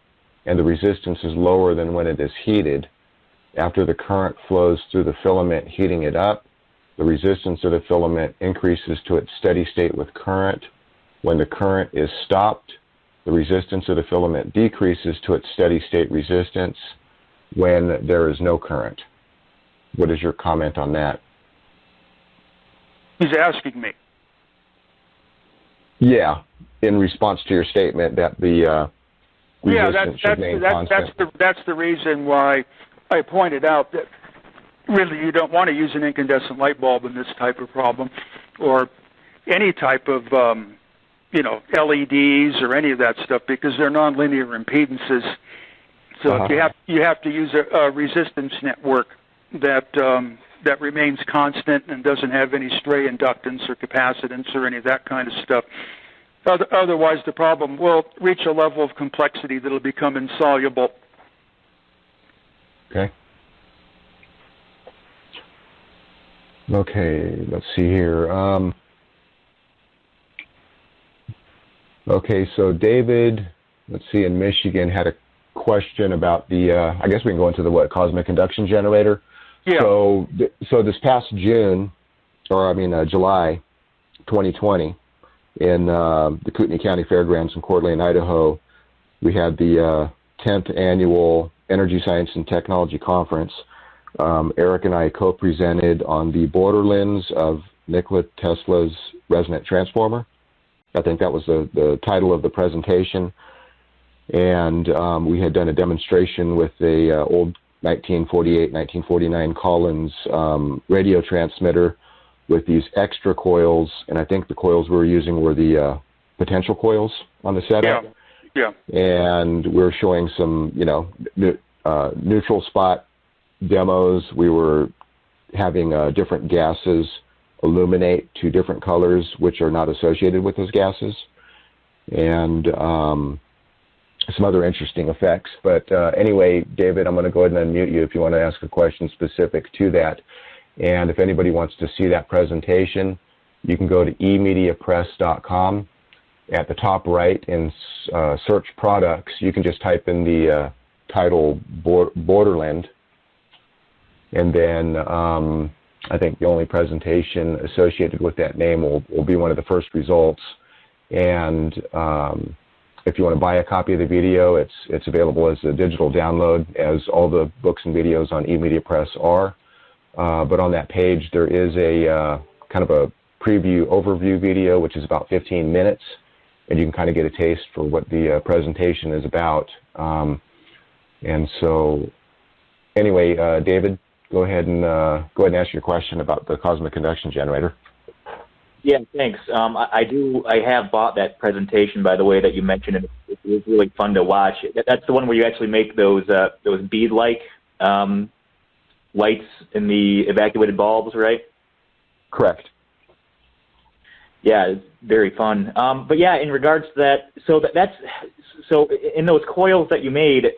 and the resistance is lower than when it is heated. After the current flows through the filament heating it up, the resistance of the filament increases to its steady state with current. When the current is stopped, the resistance of the filament decreases to its steady state resistance when there is no current. What is your comment on that? He's asking me. Yeah, in response to your statement that the resistance should remain constant. That's the reason why I pointed out that really you don't want to use an incandescent light bulb in this type of problem, or any type of LEDs or any of that stuff, because they're nonlinear impedances. So you have to use a resistance network that remains constant and doesn't have any stray inductance or capacitance or any of that kind of stuff. Otherwise, the problem will reach a level of complexity that will become insoluble. Okay. Okay, let's see here. Okay, so David, let's see, in Michigan had a question about the, I guess we can go into the cosmic induction generator. Yeah. So this past July 2020, in the Kootenai County Fairgrounds in Coeur d'Alene, Idaho, we had the 10th annual Energy Science and Technology Conference. Eric and I co-presented on the borderlands of Nikola Tesla's resonant transformer. I think that was the title of the presentation. And we had done a demonstration with a old 1948, 1949 Collins radio transmitter with these extra coils, and I think the coils we were using were the potential coils on the setup. Yeah. And we were showing some, neutral spot demos. We were having different gases illuminate 2 different colors, which are not associated with those gases, and some other interesting effects. But anyway, David, I'm going to go ahead and unmute you if you want to ask a question specific to that. And if anybody wants to see that presentation, you can go to emediapress.com. At the top right in search products, you can just type in the title Borderland, and then I think the only presentation associated with that name will be one of the first results. And if you want to buy a copy of the video, it's available as a digital download, as all the books and videos on eMedia Press are. But on that page, there is a kind of a preview overview video, which is about 15 minutes, and you can kind of get a taste for what the presentation is about. And so, anyway, David, go ahead and ask your question about the cosmic induction generator. Yeah, thanks. I have bought that presentation, by the way, that you mentioned, and it was really fun to watch. That's the one where you actually make those bead-like lights in the evacuated bulbs, right? Correct. Yeah, it's very fun. But yeah, in regards to that, so in those coils that you made,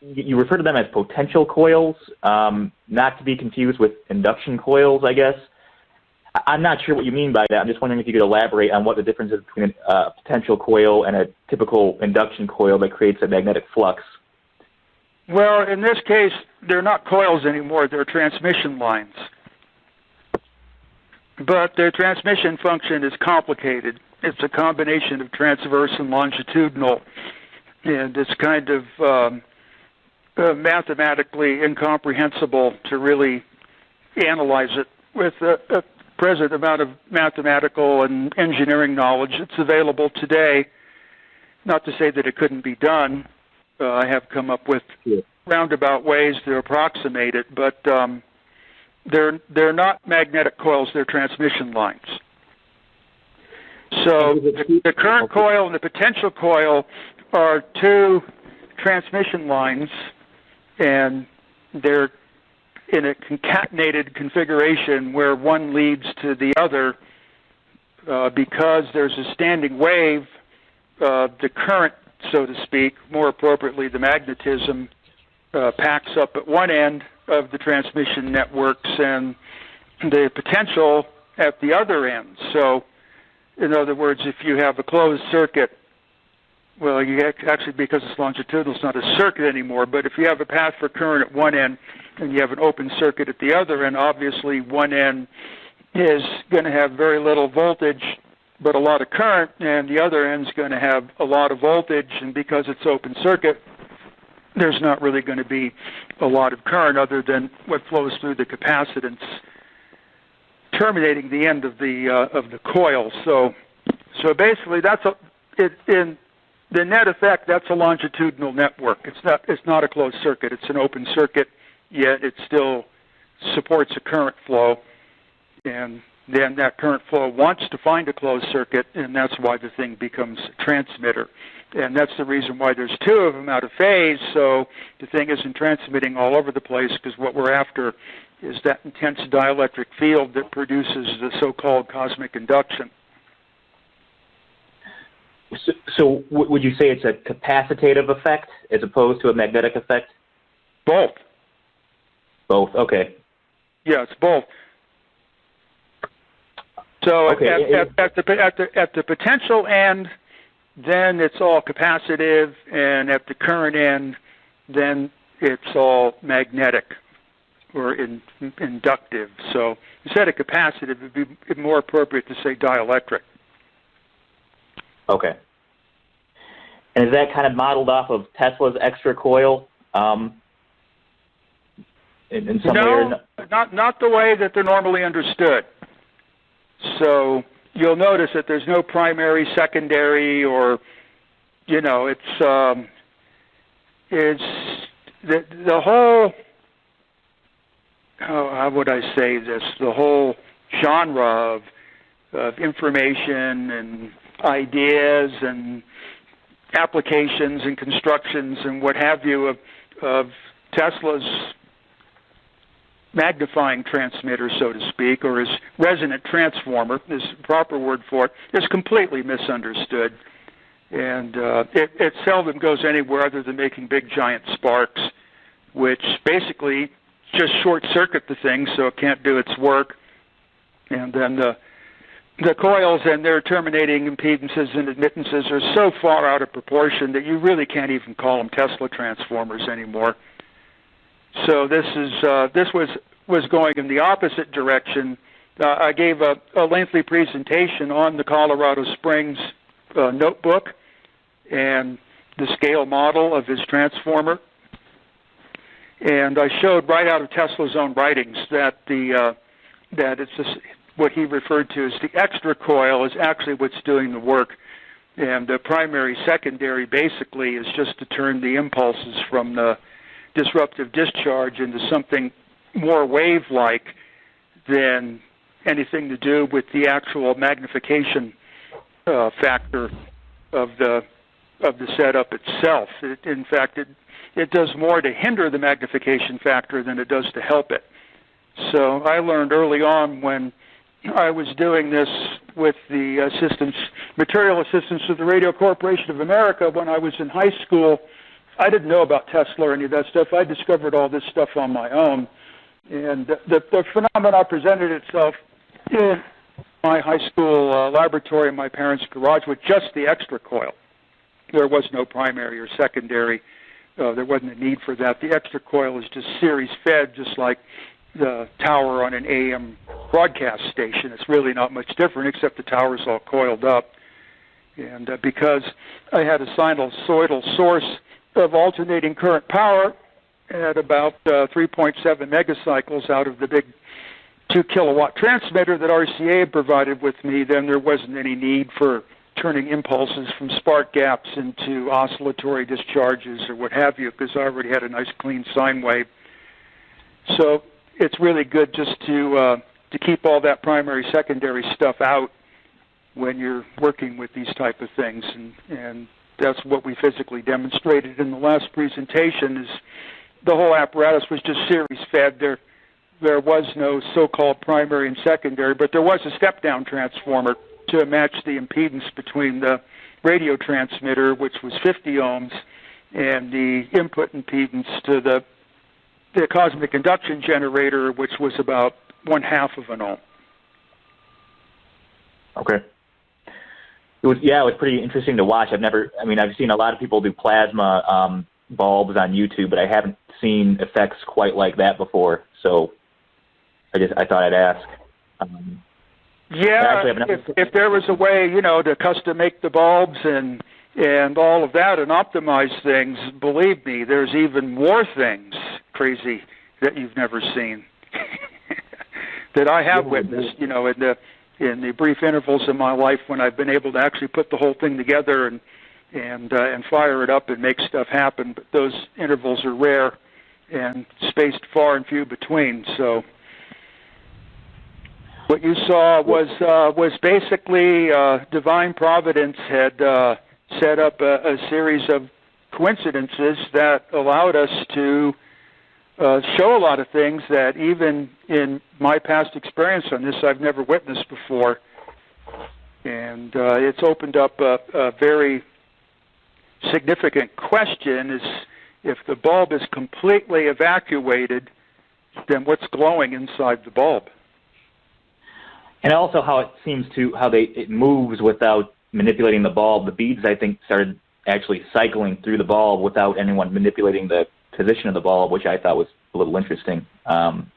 you refer to them as potential coils, not to be confused with induction coils, I guess. I'm not sure what you mean by that. I'm just wondering if you could elaborate on what the difference is between a potential coil and a typical induction coil that creates a magnetic flux. Well, in this case, they're not coils anymore. They're transmission lines. But their transmission function is complicated, It's a combination of transverse and longitudinal, and it's kind of mathematically incomprehensible to really analyze it with a present amount of mathematical and engineering knowledge that's available today. Not to say that it couldn't be done. I have come up with roundabout ways to approximate it, but they're not magnetic coils, they're transmission lines. So the current coil and the potential coil are two transmission lines, and they're in a concatenated configuration where one leads to the other because there's a standing wave. The current, so to speak, more appropriately the magnetism, packs up at one end of the transmission networks and the potential at the other end. So, in other words, if you have a closed circuit, well, you actually, because it's longitudinal, it's not a circuit anymore, but if you have a path for current at one end and you have an open circuit at the other end, obviously one end is going to have very little voltage but a lot of current, and the other end's going to have a lot of voltage, and because it's open circuit, there's not really going to be a lot of current other than what flows through the capacitance terminating the end of the coil. So basically, in the net effect, that's a longitudinal network. It's not a closed circuit. It's an open circuit, yet it still supports a current flow, and then that current flow wants to find a closed circuit, and that's why the thing becomes a transmitter. And that's the reason why there's two of them out of phase, so the thing isn't transmitting all over the place, because what we're after is that intense dielectric field that produces the so-called cosmic induction. So would you say it's a capacitative effect as opposed to a magnetic effect? Both. Both, okay. Yeah, it's both. So okay. at the potential end, then it's all capacitive, and at the current end, then it's all magnetic or inductive. So instead of capacitive, it would be more appropriate to say dielectric. Okay. And is that kind of modeled off of Tesla's extra coil in some way? No, not the way that they're normally understood. So you'll notice that there's no primary, secondary, or, it's the whole, how would I say this, the whole genre of information and ideas and applications and constructions and what have you of Tesla's magnifying transmitter, so to speak, or his resonant transformer, is the proper word for it, is completely misunderstood. And it seldom goes anywhere other than making big giant sparks, which basically just short-circuit the thing so it can't do its work. And then the coils and their terminating impedances and admittances are so far out of proportion that you really can't even call them Tesla transformers anymore. So this was going in the opposite direction. I gave a lengthy presentation on the Colorado Springs notebook and the scale model of his transformer, and I showed right out of Tesla's own writings that that it's what he referred to as the extra coil is actually what's doing the work, and the primary, secondary basically is just to turn the impulses from the disruptive discharge into something more wave-like than anything to do with the actual magnification factor of the setup itself. In fact, it does more to hinder the magnification factor than it does to help it. So I learned early on when I was doing this with the material assistance of the Radio Corporation of America when I was in high school. I didn't know about Tesla or any of that stuff. I discovered all this stuff on my own. And the phenomenon presented itself in my high school laboratory in my parents' garage with just the extra coil. There was no primary or secondary. There wasn't a need for that. The extra coil is just series fed, just like the tower on an AM broadcast station. It's really not much different, except the tower's all coiled up And because I had a sinusoidal source of alternating current power at about 3.7 megacycles out of the big 2 kilowatt transmitter that RCA provided with me, then there wasn't any need for turning impulses from spark gaps into oscillatory discharges or what have you, because I already had a nice clean sine wave. So it's really good just to keep all that primary, secondary stuff out when you're working with these type of things, and that's what we physically demonstrated in the last presentation. Is the whole apparatus was just series fed. There was no so-called primary and secondary, but there was a step-down transformer to match the impedance between the radio transmitter, which was 50 ohms, and the input impedance to the cosmic induction generator, which was about 1/2 of an ohm. Okay. It was pretty interesting to watch. I've seen a lot of people do plasma bulbs on YouTube, but I haven't seen effects quite like that before. So I thought I'd ask. If there was a way, to custom make the bulbs and all of that and optimize things, believe me, there's even more things crazy that you've never seen that I have witnessed, in the brief intervals in my life when I've been able to actually put the whole thing together and fire it up and make stuff happen. But those intervals are rare and spaced far and few between. So what you saw was basically divine providence had set up a series of coincidences that allowed us to show a lot of things that even in my past experience on this I've never witnessed before. And it's opened up a very significant question: is if the bulb is completely evacuated, then what's glowing inside the bulb? And also how it moves without manipulating the bulb. The beads, I think, started actually cycling through the bulb without anyone manipulating the position of the bulb, which I thought was a little interesting. In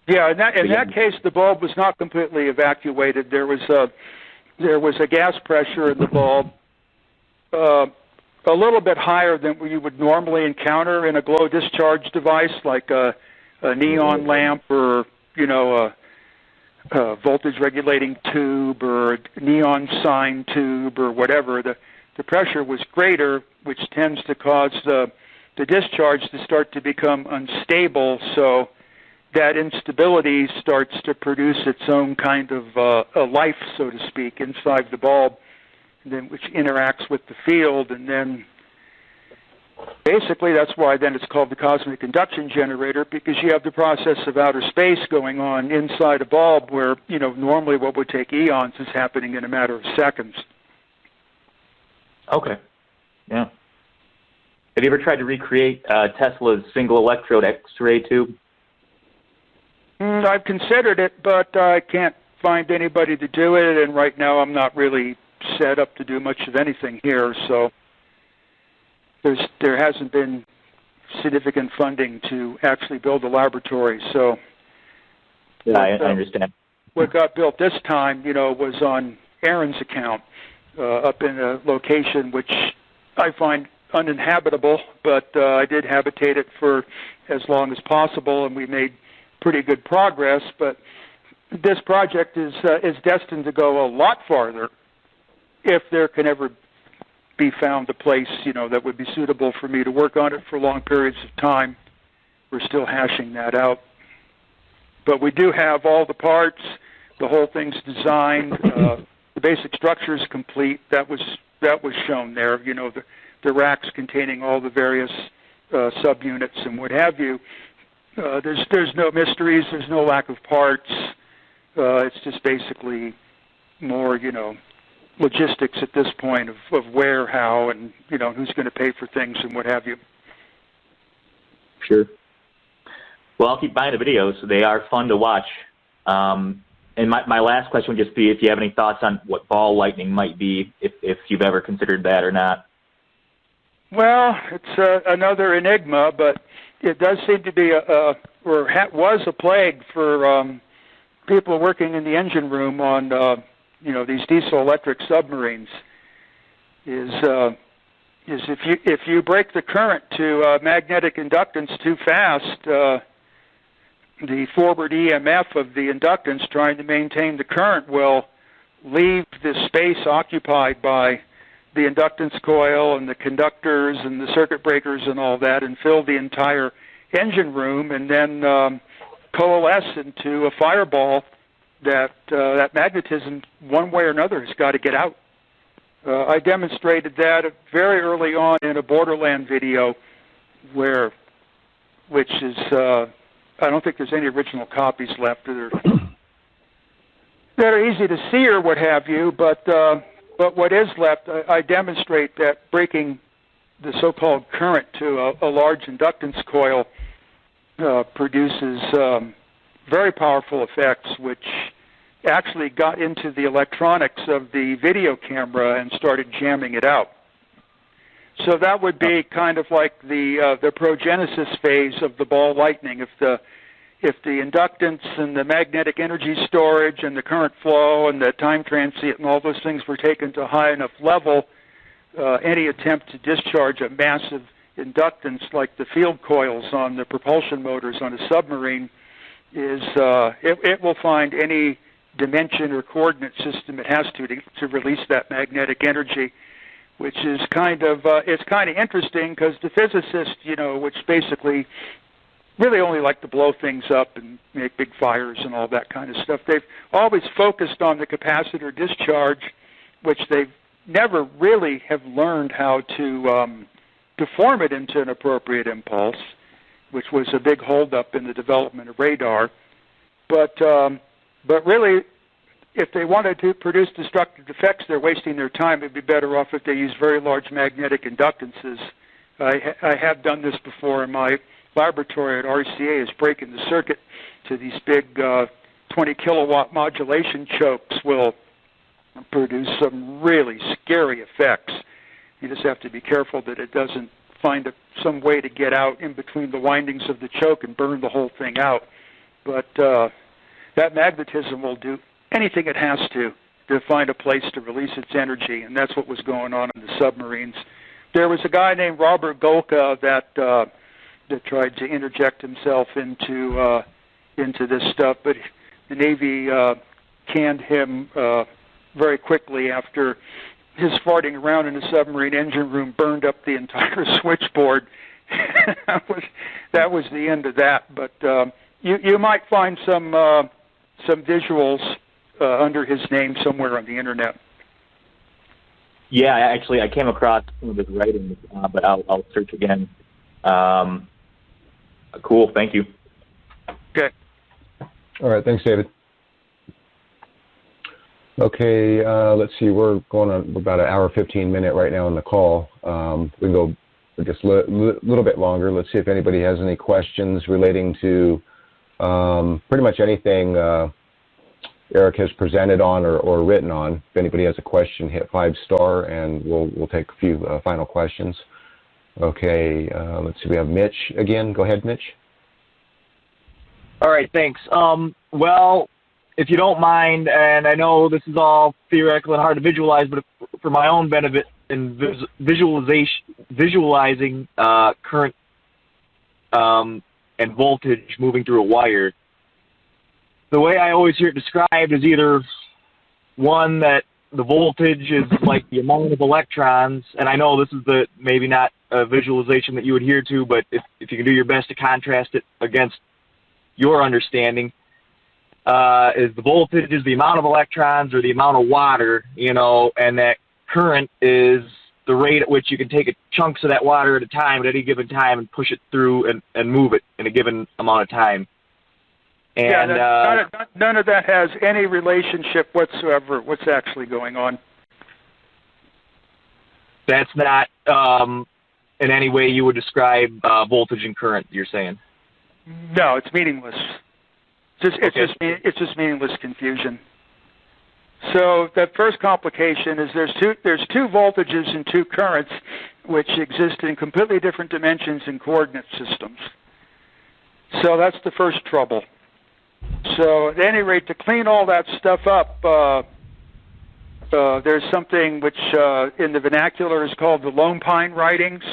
that case, the bulb was not completely evacuated. There was a gas pressure in the bulb, a little bit higher than you would normally encounter in a glow discharge device like a neon lamp or a voltage regulating tube or a neon sign tube or whatever. The pressure was greater, which tends to cause the discharge to start to become unstable, so that instability starts to produce its own kind of a life, so to speak, inside the bulb, then which interacts with the field, and then basically that's why then it's called the cosmic induction generator, because you have the process of outer space going on inside a bulb where, normally what would take eons is happening in a matter of seconds. Okay. Yeah. Have you ever tried to recreate Tesla's single electrode X-ray tube? I've considered it, but I can't find anybody to do it, and right now I'm not really set up to do much of anything here, so there hasn't been significant funding to actually build a laboratory. So yeah, I understand. What got built this time, was on Aaron's account, up in a location which I find uninhabitable, but I did habitate it for as long as possible, and we made pretty good progress. But this project is destined to go a lot farther if there can ever be found a place, that would be suitable for me to work on it for long periods of time. We're still hashing that out. But we do have all the parts, the whole thing's designed, the basic structure is complete. That was shown there, the racks containing all the various subunits and what have you. There's no mysteries, there's no lack of parts. It's just basically more, logistics at this point of where, how, and, who's going to pay for things and what have you. Sure. Well, I'll keep buying the videos. They are fun to watch. And my last question would just be if you have any thoughts on what ball lightning might be, if you've ever considered that or not. Well, it's another enigma, but it does seem to be was a plague for people working in the engine room on these diesel electric submarines. is if you break the current to magnetic inductance too fast, the forward EMF of the inductance trying to maintain the current will leave the space occupied by the inductance coil and the conductors and the circuit breakers and all that, and fill the entire engine room, and then coalesce into a fireball that magnetism, one way or another, has got to get out. I demonstrated that very early on in a Borderland video, which is I don't think there's any original copies left that are easy to see or what have you, but what is left, I demonstrate that breaking the so-called current to a large inductance coil produces very powerful effects, which actually got into the electronics of the video camera and started jamming it out. So that would be kind of like the progenesis phase of the ball lightning. If the inductance and the magnetic energy storage and the current flow and the time transient and all those things were taken to a high enough level, any attempt to discharge a massive inductance like the field coils on the propulsion motors on a submarine it will find any dimension or coordinate system it has to release that magnetic energy, which is kind of interesting because the physicists, which basically really only like to blow things up and make big fires and all that kind of stuff. They've always focused on the capacitor discharge, which they've never really have learned how to form it into an appropriate impulse, which was a big holdup in the development of radar. But really, if they wanted to produce destructive effects, they're wasting their time. It'd be better off if they use very large magnetic inductances. I have done this before in my laboratory at RCA, is breaking the circuit to these big 20 kilowatt modulation chokes will produce some really scary effects. You just have to be careful that it doesn't find some way to get out in between the windings of the choke and burn the whole thing out. But that magnetism will do anything it has to find a place to release its energy, and that's what was going on in the submarines. There was a guy named Robert Golka that tried to interject himself into this stuff, but the Navy canned him very quickly after his farting around in the submarine engine room burned up the entire switchboard. that was the end of that. But you might find some visuals under his name somewhere on the internet. Yeah, actually, I came across some of his writings, but I'll search again. Cool, thank you. Okay. All right, thanks, David. Okay, let's see. We're going on about an hour 15-minute right now on the call. We can go just a little bit longer. Let's see if anybody has any questions relating to pretty much anything Eric has presented on or written on. If anybody has a question, hit 5-star, and we'll take a few final questions. Okay, let's see. We have Mitch again. Go ahead, Mitch. All right, thanks. Well, if you don't mind, and I know this is all theoretical and hard to visualize, but for my own benefit in visualizing current and voltage moving through a wire, the way I always hear it described is either one that the voltage is like the amount of electrons, and I know this is maybe not a visualization that you adhere to, but if you can do your best to contrast it against your understanding, is the voltage is the amount of electrons or the amount of water, and that current is the rate at which you can take chunks of that water at a time at any given time and push it through and move it in a given amount of time. And none of that has any relationship whatsoever with what's actually going on. That's not in any way you would describe voltage and current, you're saying? No, it's meaningless. It's just meaningless confusion. So the first complication is there's two voltages and two currents which exist in completely different dimensions and coordinate systems. So that's the first trouble. So at any rate, to clean all that stuff up, There's something which in the vernacular is called the Lone Pine writings.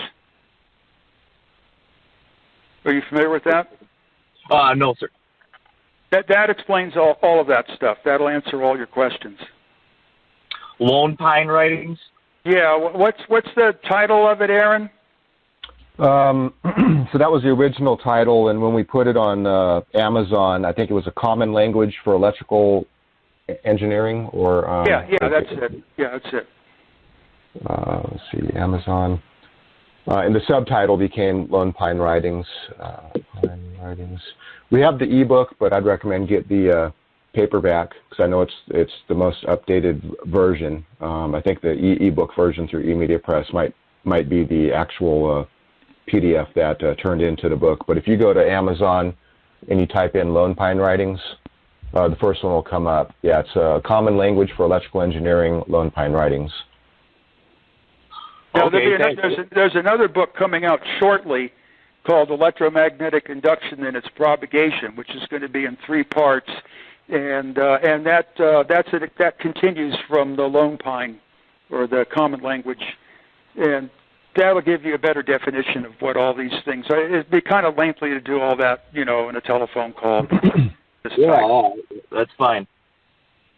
Are you familiar with that? No, sir. That explains all of that stuff. That'll answer all your questions. Lone Pine writings? Yeah. What's the title of it, Aaron? So that was the original title, and when we put it on Amazon, I think it was a common language for electrical engineering, or yeah, that's it. Yeah, that's it. Let's see, Amazon, and the subtitle became Lone Pine Writings. We have the ebook, but I'd recommend get the paperback because I know it's the most updated version. I think the ebook version through eMedia Press might be the actual PDF that turned into the book. But if you go to Amazon and you type in Lone Pine Writings, the first one will come up. Yeah, it's a common language for electrical engineering, Lone Pine Writings. Now, there's another book coming out shortly called Electromagnetic Induction and Its Propagation, which is going to be in 3 parts, and that continues from the Lone Pine, or the common language, and that'll give you a better definition of what all these things are. It'd be kind of lengthy to do all that, in a telephone call. Yeah, that's fine.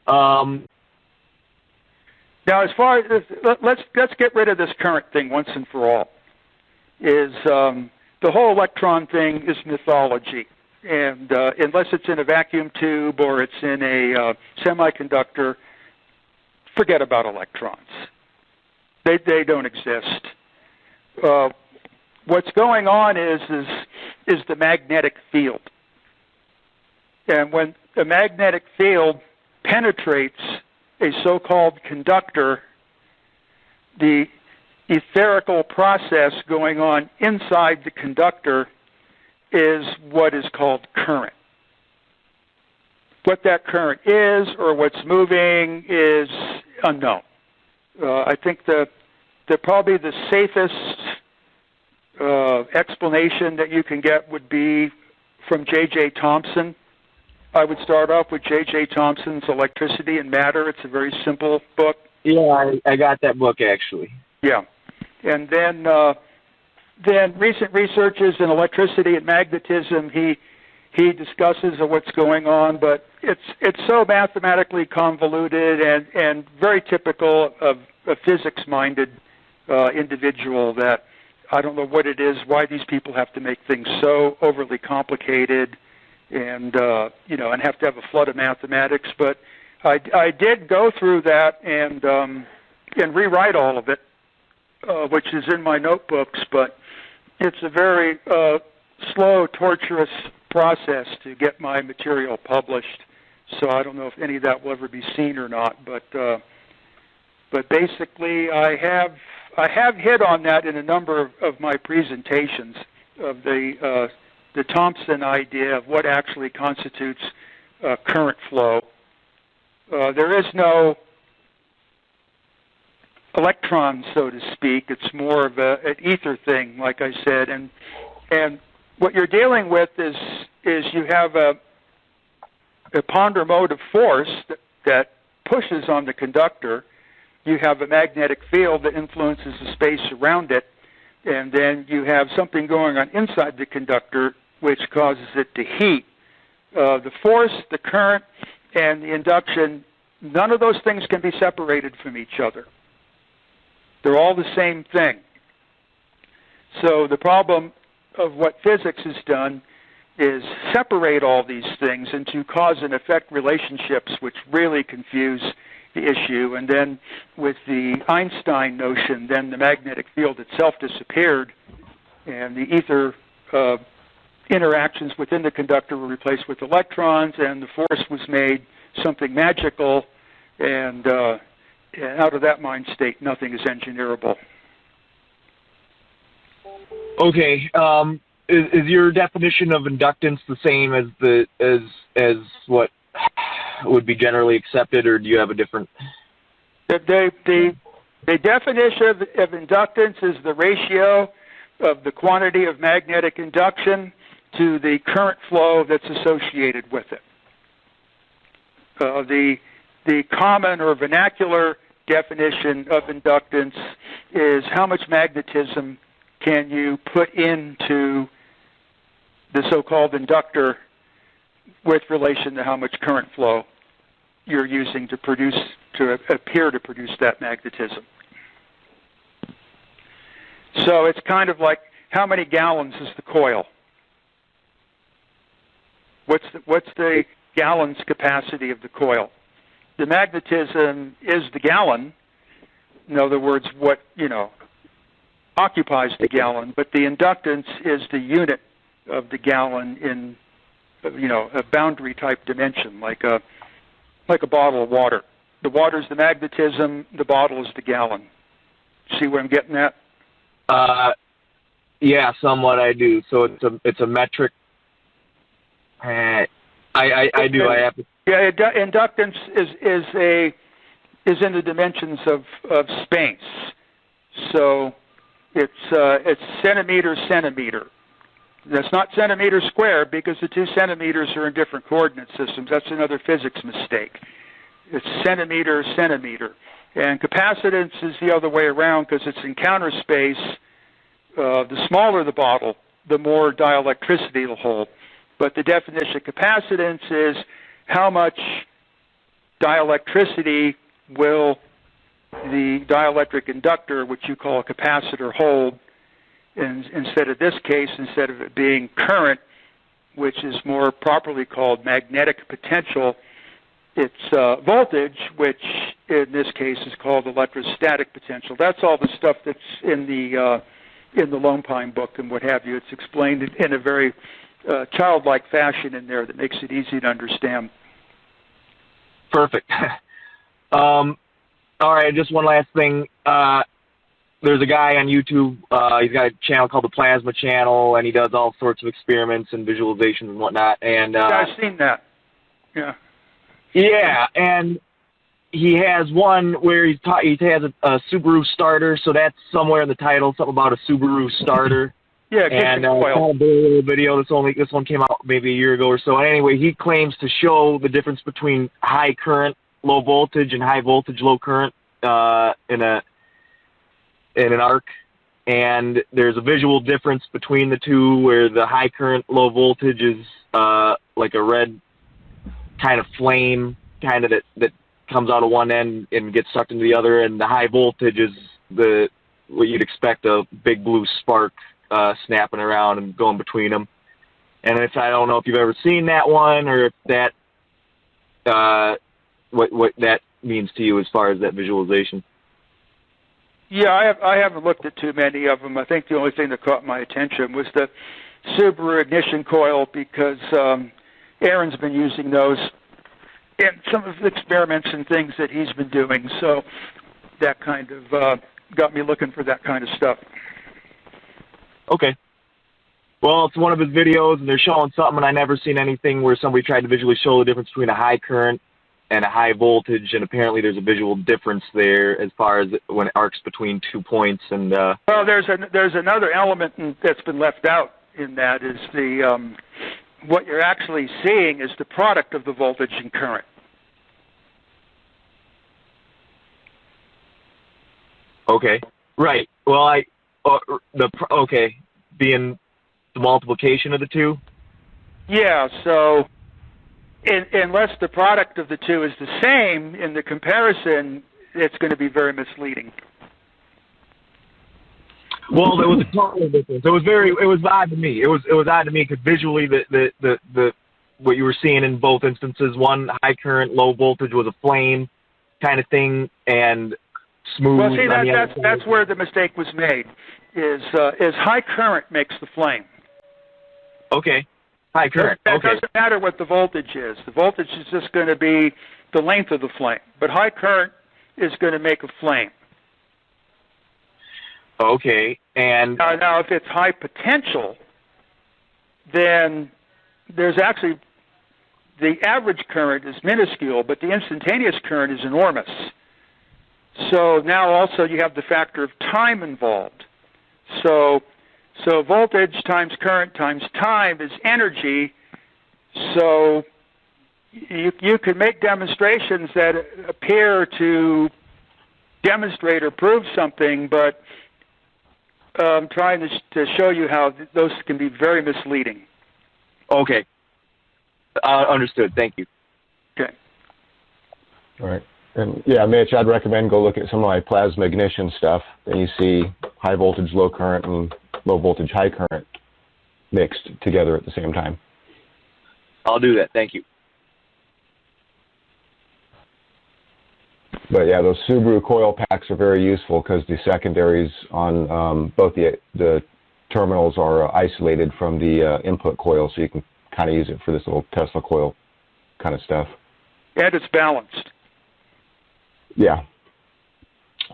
Now, as far as let's get rid of this current thing once and for all. The whole electron thing is mythology, and unless it's in a vacuum tube or it's in a semiconductor, forget about electrons. They don't exist. What's going on is the magnetic field, and when the magnetic field penetrates a so-called conductor, the etherical process going on inside the conductor is what is called current. What that current is or what's moving is unknown. I think probably the safest explanation that you can get would be from J J Thomson. I would start off with J J Thomson's Electricity and Matter. It's a very simple book. Yeah, I got that book actually. Yeah, and then recent researches in electricity and magnetism, he discusses what's going on, but it's so mathematically convoluted and very typical of a physics-minded individual that I don't know what it is, why these people have to make things so overly complicated and and have to have a flood of mathematics. But I did go through that and rewrite all of it, which is in my notebooks. But it's a very slow, torturous process to get my material published. So I don't know if any of that will ever be seen or not. But basically, I have hit on that in a number of my presentations of the Thomson idea of what actually constitutes current flow. There is no electron, so to speak. It's more of an ether thing, like I said. And what you're dealing with is you have a ponder mode of force that pushes on the conductor. You have a magnetic field that influences the space around it, and then you have something going on inside the conductor which causes it to heat. The force, the current, and the induction, none of those things can be separated from each other. They're all the same thing. So the problem of what physics has done is separate all these things into cause and effect relationships, which really confuse the issue. And then with the Einstein notion, then the magnetic field itself disappeared, and the ether interactions within the conductor were replaced with electrons, and the force was made something magical, and out of that mind state, nothing is engineerable. Okay. Is your definition of inductance the same as what would be generally accepted, or do you have a different? The definition of inductance is the ratio of the quantity of magnetic induction to the current flow that's associated with it. The common or vernacular definition of inductance is how much magnetism can you put into the so-called inductor with relation to how much current flow you're using to appear to produce that magnetism. So it's kind of like, how many gallons is the coil? What's the gallons capacity of the coil? The magnetism is the gallon. In other words, what occupies the gallon, but the inductance is the unit of the gallon in a boundary type dimension, like a bottle of water. The water is the magnetism, the bottle is the gallon. See where I'm getting at? Yeah, somewhat I do. So it's a metric. I do. I have to. Yeah, inductance is in the dimensions of space. So it's centimeter. That's not centimeter square because the 2 centimeters are in different coordinate systems. That's another physics mistake. It's centimeter. And capacitance is the other way around because it's in counter space. The smaller the bottle, the more dielectricity it'll hold. But the definition of capacitance is how much dielectricity will the dielectric inductor, which you call a capacitor, hold. And instead of it being current, which is more properly called magnetic potential, it's voltage, which in this case is called electrostatic potential. That's all the stuff that's in the Lone Pine book and what have you. It's explained in a very childlike fashion in there that makes it easy to understand. Perfect. All right, just one last thing. There's a guy on YouTube, he's got a channel called the Plasma Channel, and he does all sorts of experiments and visualizations and whatnot. And yeah, I've seen that. Yeah. Yeah, and he has one where he has a Subaru starter, so that's somewhere in the title, something about a Subaru starter. Yeah, and a video. This one came out maybe a year ago or so. And anyway, he claims to show the difference between high current, low voltage, and high voltage, low current in an arc. And there's a visual difference between the two, where the high current, low voltage is like a red kind of flame, kind of that comes out of one end and gets sucked into the other, and the high voltage is what you'd expect, a big blue spark snapping around and going between them. And I don't know if you've ever seen that one, or if that what that means to you as far as that visualization. Yeah, I haven't looked at too many of them. I think the only thing that caught my attention was the Subaru ignition coil, because Aaron's been using those in some of the experiments and things that he's been doing. So that kind of got me looking for that kind of stuff. Okay. Well, it's one of his videos, and they're showing something, and I've never seen anything where somebody tried to visually show the difference between a high current and a high voltage, and apparently there's a visual difference there as far as when it arcs between 2 points. And well, there's another element that's been left out in that, is the what you're actually seeing is the product of the voltage and current. Okay. Right. Well, being the multiplication of the two? Yeah, so unless the product of the two is the same in the comparison, it's going to be very misleading. Well, there was a total difference. It was odd to me. It was odd to me because visually the what you were seeing in both instances, one high current, low voltage was a flame kind of thing, and smooth. Well, see, that's where the mistake was made. Is high current makes the flame. Okay. High current. It doesn't matter what the voltage is. The voltage is just going to be the length of the flame. But high current is going to make a flame. Okay. And now if it's high potential, then there's actually, the average current is minuscule, but the instantaneous current is enormous. So now also you have the factor of time involved. So voltage times current times time is energy. So you can make demonstrations that appear to demonstrate or prove something, but I'm trying to show you how those can be very misleading. Okay. Understood. Thank you. Okay. All right. And yeah, Mitch, I'd recommend go look at some of my plasma ignition stuff. Then you see high voltage, low current, and low voltage, high current mixed together at the same time. I'll do that. Thank you. But yeah, those Subaru coil packs are very useful because the secondaries on both the terminals are isolated from the input coil, so you can kind of use it for this little Tesla coil kind of stuff. And it's balanced. Yeah.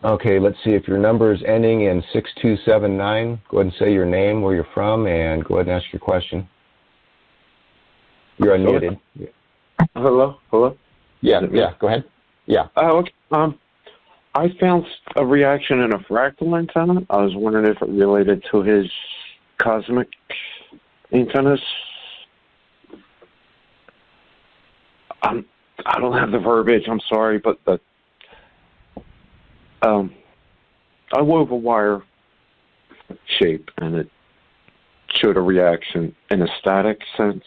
Okay, let's see if your number is ending in 6279. Go ahead and say your name, where you're from, and go ahead and ask your question. You're unmuted. Hello? Yeah, go ahead. Yeah. Okay. I found a reaction in a fractal antenna. I was wondering if it related to his cosmic antennas. I don't have the verbiage, I'm sorry, but I wove a wire shape and it showed a reaction in a static sense.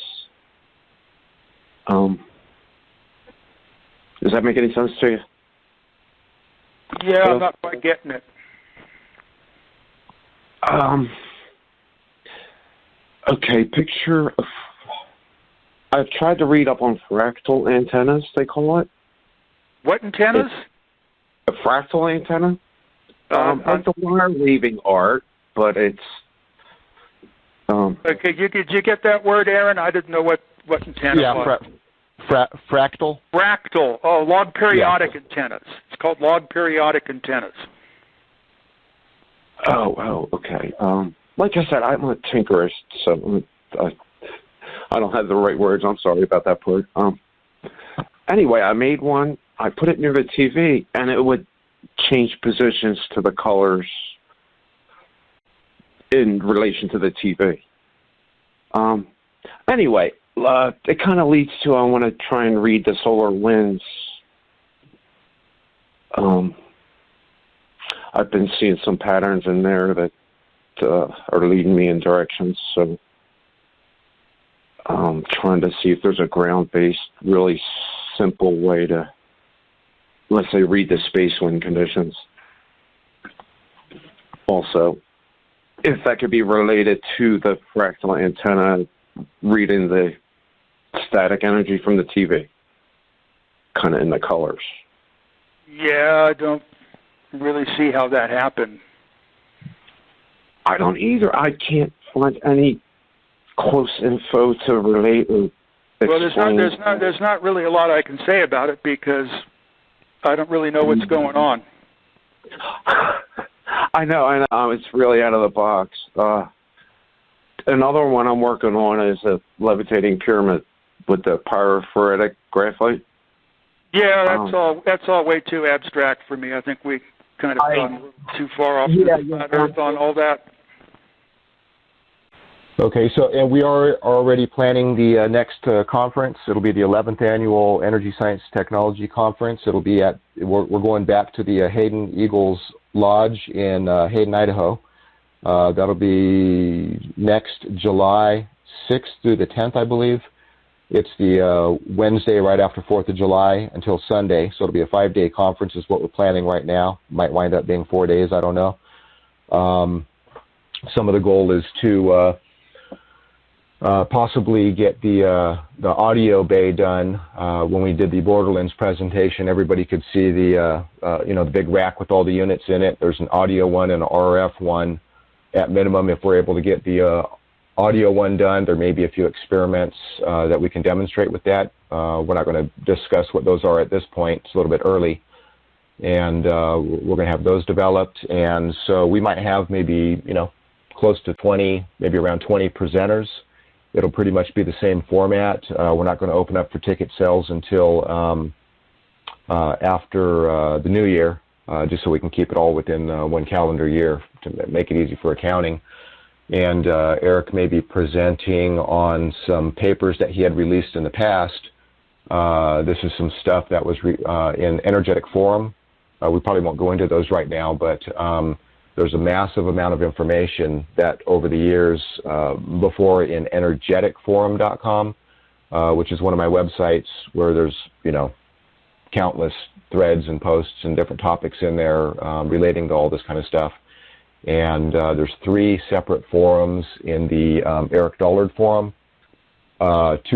Does that make any sense to you? Yeah, I'm not quite getting it. Okay, picture. I've tried to read up on fractal antennas, they call it. What antennas? A fractal antenna. Like the wire weaving art, but it's. Okay, did you get that word, Aaron? I didn't know what antenna was. Fractal? Fractal. Oh, log periodic antennas. It's called log periodic antennas. Oh, okay. Like I said, I'm a tinkerist, so I don't have the right words. I'm sorry about that part. Anyway, I made one. I put it near the TV, and it would change positions to the colors in relation to the TV. Anyway, it kind of leads to I want to try and read the solar winds. I've been seeing some patterns in there that are leading me in directions, so I'm trying to see if there's a ground-based, really simple way to, let's say, read the space wind conditions. Also, if that could be related to the fractal antenna reading the static energy from the TV, kind of in the colors. Yeah, I don't really see how that happened. I don't either. I can't find any close info to relate or explain. Well, there's not really a lot I can say about it because I don't really know what's going on. I know. It's really out of the box. Another one I'm working on is a levitating pyramid with the pyrophoretic graphite. Yeah, that's all way too abstract for me. I think we kind of gone too far off the Earth on all that. Okay, so and we are already planning the next conference. It'll be the 11th annual Energy Science Technology Conference. It'll be we're going back to the Hayden Eagles Lodge in Hayden, Idaho. That'll be next July 6th through the 10th, I believe. It's the Wednesday right after 4th of July until Sunday, so it'll be a 5-day conference is what we're planning right now. Might wind up being 4 days, I don't know. Some of the goal is to possibly get the audio bay done. When we did the Borderlands presentation, everybody could see the the big rack with all the units in it. There's an audio one and an RF one. At minimum, if we're able to get the audio one done, there may be a few experiments that we can demonstrate with that. We're not going to discuss what those are at this point. It's a little bit early. And we're going to have those developed. And so we might have maybe, close to 20, maybe around 20 presenters. It'll pretty much be the same format. We're not going to open up for ticket sales until after the new year, just so we can keep it all within one calendar year to make it easy for accounting. And Eric may be presenting on some papers that he had released in the past. This is some stuff that was in Energetic Forum We probably won't go into those right now, but there's a massive amount of information that over the years, before in energeticforum.com, which is one of my websites where there's, countless threads and posts and different topics in there relating to all this kind of stuff. And there's 3 separate forums in the Eric Dollard forum. 2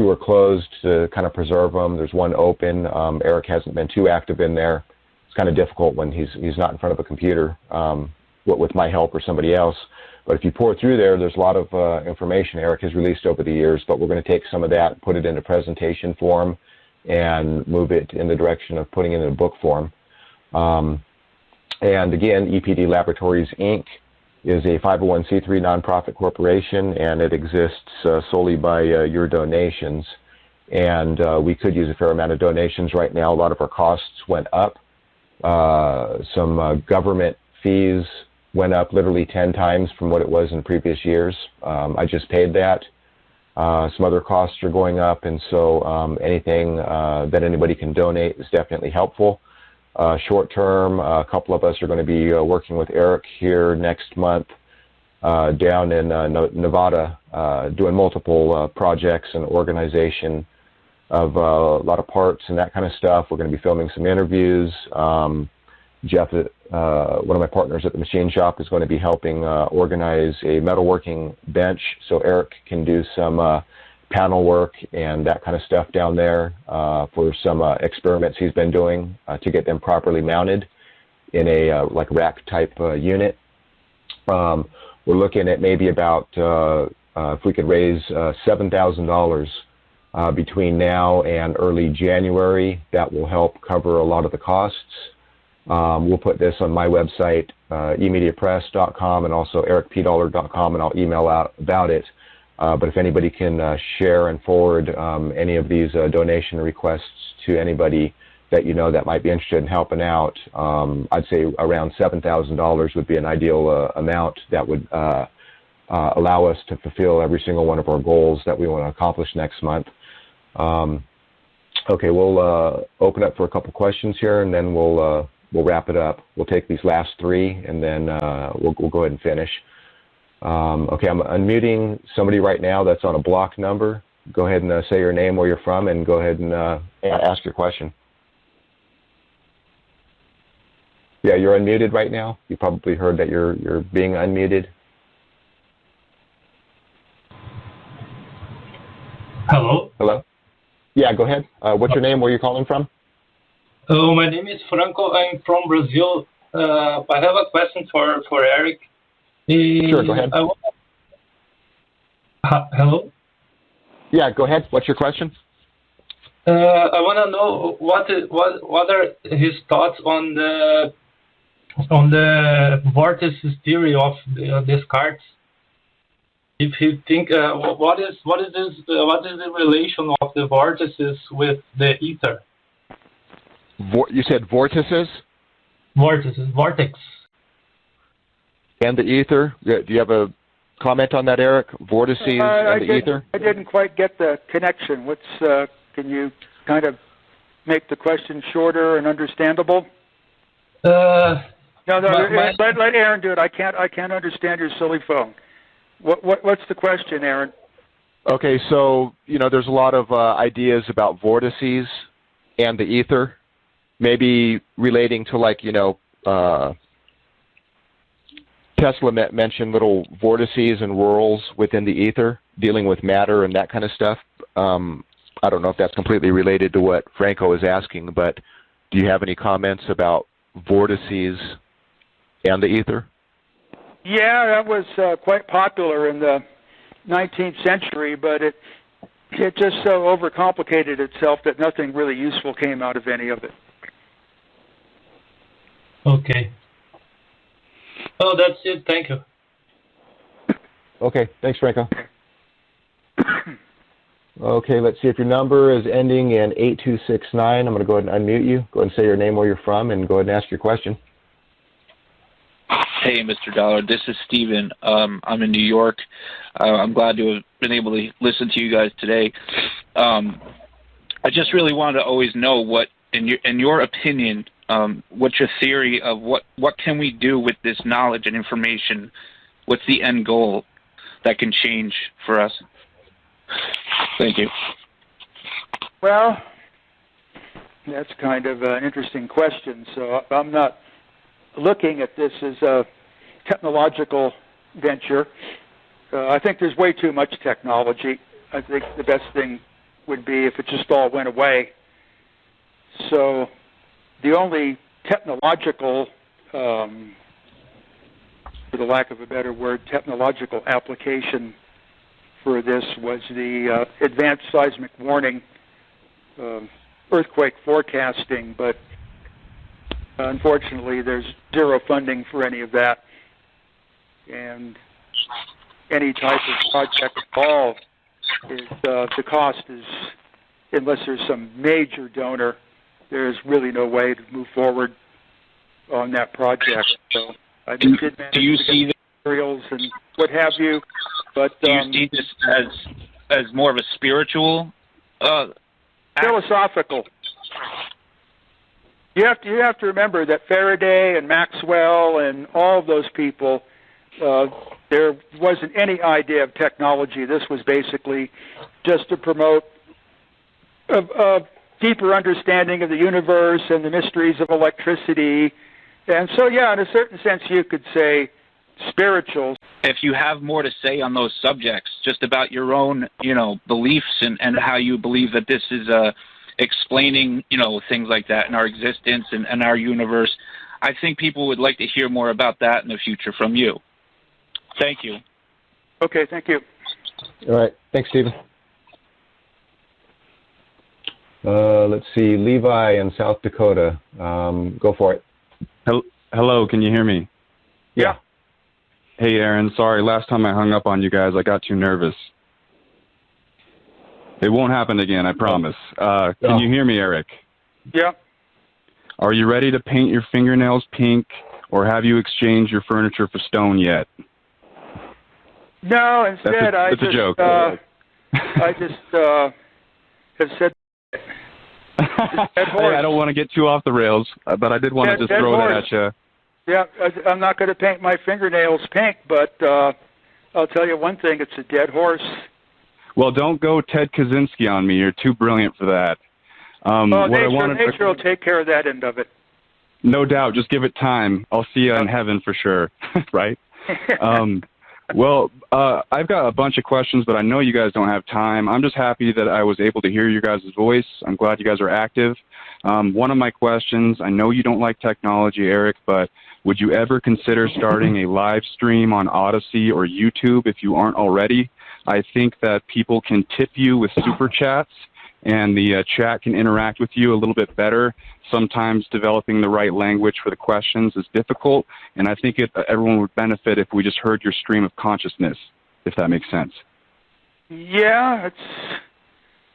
are closed to kind of preserve them. There's 1 open. Eric hasn't been too active in there. It's kind of difficult when he's not in front of a computer with my help or somebody else. But if you pour through there, there's a lot of information Eric has released over the years, but we're going to take some of that, put it into presentation form, and move it in the direction of putting it in a book form. And again, EPD Laboratories, Inc. is a 501c3 nonprofit corporation, and it exists solely by your donations. And we could use a fair amount of donations right now. A lot of our costs went up. Some government fees went up literally 10 times from what it was in previous years. I just paid that. Some other costs are going up, and so anything that anybody can donate is definitely helpful. Short term, a couple of us are going to be working with Eric here next month down in Nevada, doing multiple projects and organization of a lot of parts and that kind of stuff. We're going to be filming some interviews. Jeff, one of my partners at the machine shop, is going to be helping organize a metalworking bench so Eric can do some panel work and that kind of stuff down there for some experiments he's been doing to get them properly mounted in a like rack type unit. We're looking at maybe about if we could raise $7,000 between now and early January. That will help cover a lot of the costs. We'll put this on my website, emediapress.com, and also ericpdollard.com, and I'll email out about it. But if anybody can share and forward any of these donation requests to anybody that that might be interested in helping out, I'd say around $7,000 would be an ideal amount that would allow us to fulfill every single one of our goals that we want to accomplish next month. Okay, we'll open up for a couple questions here, and then we'll wrap it up. We'll take these last 3, and then we'll go ahead and finish. Okay, I'm unmuting somebody right now that's on a block number. Go ahead and say your name, where you're from, and go ahead and ask your question. Yeah, you're unmuted right now. You probably heard that you're being unmuted. Hello? Hello? Yeah, go ahead. What's your name? Where are you calling from? Oh, my name is Franco. I'm from Brazil. I have a question for Eric. Sure, go ahead. Hello? Yeah, go ahead. What's your question? I want to know what are his thoughts on the vortices theory of Descartes. If you think what is the relation of the vortices with the ether? You said vortices? Vortices, vortex. And the ether? Do you have a comment on that, Eric? Vortices and the ether? I didn't quite get the connection. Can you kind of make the question shorter and understandable? No, let Aaron do it. I can't understand your silly phone. What's the question, Aaron? Okay, so there's a lot of ideas about vortices and the ether, maybe relating to Tesla mentioned little vortices and whirls within the ether, dealing with matter and that kind of stuff. I don't know if that's completely related to what Franco is asking, but do you have any comments about vortices and the ether? Yeah, that was quite popular in the 19th century, but it just so overcomplicated itself that nothing really useful came out of any of it. Okay. Oh, that's it. Thank you. Okay. Thanks, Franco. Okay, let's see if your number is ending in 8269. I'm going to go ahead and unmute you. Go ahead and say your name, where you're from, and go ahead and ask your question. Hey, Mr. Dollard. This is Steven. I'm in New York. I'm glad to have been able to listen to you guys today. I just really wanted to always know what, in your opinion, what's your theory of what can we do with this knowledge and information? What's the end goal that can change for us? Thank you. Well, that's kind of an interesting question. So I'm not looking at this as a technological venture. I think there's way too much technology. I think the best thing would be if it just all went away. So the only technological, for the lack of a better word, technological application for this was the advanced seismic warning, earthquake forecasting, but unfortunately there's zero funding for any of that. And any type of project involved is the cost is, unless there's some major donor, there's really no way to move forward on that project. So I did manage do you to see get materials and what have you, but do you see this as more of a spiritual, philosophical? You have to remember that Faraday and Maxwell and all of those people, there wasn't any idea of technology. This was basically just to promote a deeper understanding of the universe and the mysteries of electricity. And so, yeah, in a certain sense, you could say spiritual. If you have more to say on those subjects, just about your own, beliefs and how you believe that this is explaining, things like that in our existence and our universe, I think people would like to hear more about that in the future from you. Thank you. Okay, thank you. All right. Thanks, Stephen. Let's see. Levi in South Dakota. Go for it. Hello, can you hear me? Yeah. Hey, Aaron. Sorry, last time I hung up on you guys, I got too nervous. It won't happen again, I promise. Can you hear me, Eric? Yeah. Are you ready to paint your fingernails pink, or have you exchanged your furniture for stone yet? No, instead that's a joke. I just have said dead horse. Hey, I don't want to get too off the rails, but I did want to just throw that at you. Yeah, I'm not going to paint my fingernails pink, but I'll tell you one thing, it's a dead horse. Well, don't go Ted Kaczynski on me. You're too brilliant for that. Nature will take care of that end of it. No doubt. Just give it time. I'll see you in heaven for sure, right? Well, I've got a bunch of questions, but I know you guys don't have time. I'm just happy that I was able to hear your guys' voice. I'm glad you guys are active. One of my questions, I know you don't like technology, Eric, but would you ever consider starting a live stream on Odyssey or YouTube if you aren't already? I think that people can tip you with super chats, and the chat can interact with you a little bit better. Sometimes developing the right language for the questions is difficult, and I think everyone would benefit if we just heard your stream of consciousness, if that makes sense. Yeah,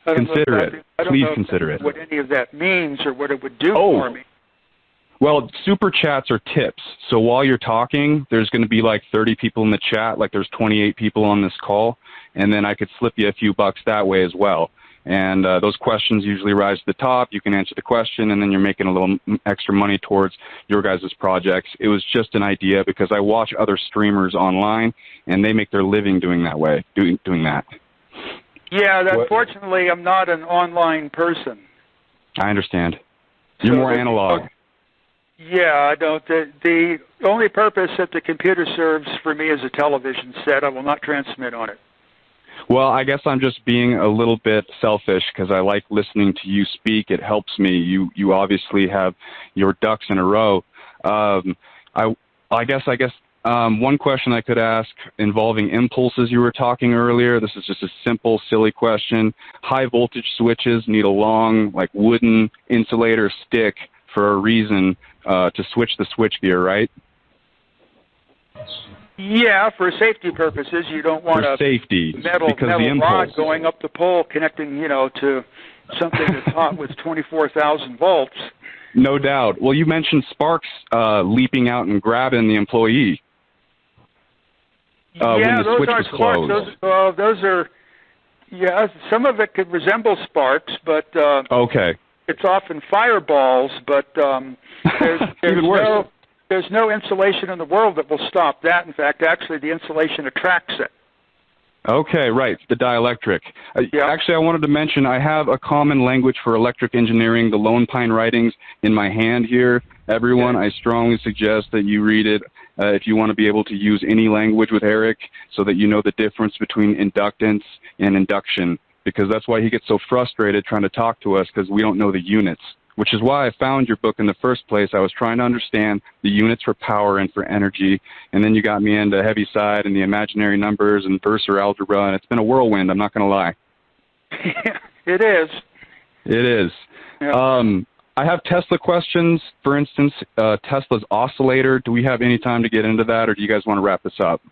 consider it. Please consider it. What any of that means or what it would do for me. Well, super chats are tips. So while you're talking, there's going to be like 30 people in the chat, like there's 28 people on this call, and then I could slip you a few bucks that way as well. And those questions usually rise to the top. You can answer the question, and then you're making a little extra money towards your guys' projects. It was just an idea because I watch other streamers online, and they make their living doing that way, doing that. Yeah, unfortunately, I'm not an online person. I understand. You're more analog. Yeah, I don't. The only purpose that the computer serves for me is a television set. I will not transmit on it. Well, I guess I'm just being a little bit selfish because I like listening to you speak. It helps me. You obviously have your ducks in a row. I guess one question I could ask involving impulses you were talking earlier. This is just a simple, silly question. High voltage switches need a long, like wooden insulator stick for a reason to switch the switchgear, right? Yeah, for safety purposes, you don't want a metal rod going up the pole connecting, to something that's hot with 24,000 volts. No doubt. Well, you mentioned sparks leaping out and grabbing the employee when the switch was closed. Those are, some of it could resemble sparks, but okay. it's often fireballs, but there's no insulation in the world that will stop that. In fact, actually, the insulation attracts it. Okay, right, the dielectric. Actually, I wanted to mention I have a common language for electric engineering, the Lone Pine Writings, in my hand here. Everyone, I strongly suggest that you read it if you want to be able to use any language with Eric so that you know the difference between inductance and induction, because that's why he gets so frustrated trying to talk to us, because we don't know the units, which is why I found your book in the first place. I was trying to understand the units for power and for energy, and then you got me into Heaviside and the imaginary numbers and versor algebra, and it's been a whirlwind, I'm not going to lie. It is. It is. Yeah. I have Tesla questions. For instance, Tesla's oscillator. Do we have any time to get into that, or do you guys want to wrap this up?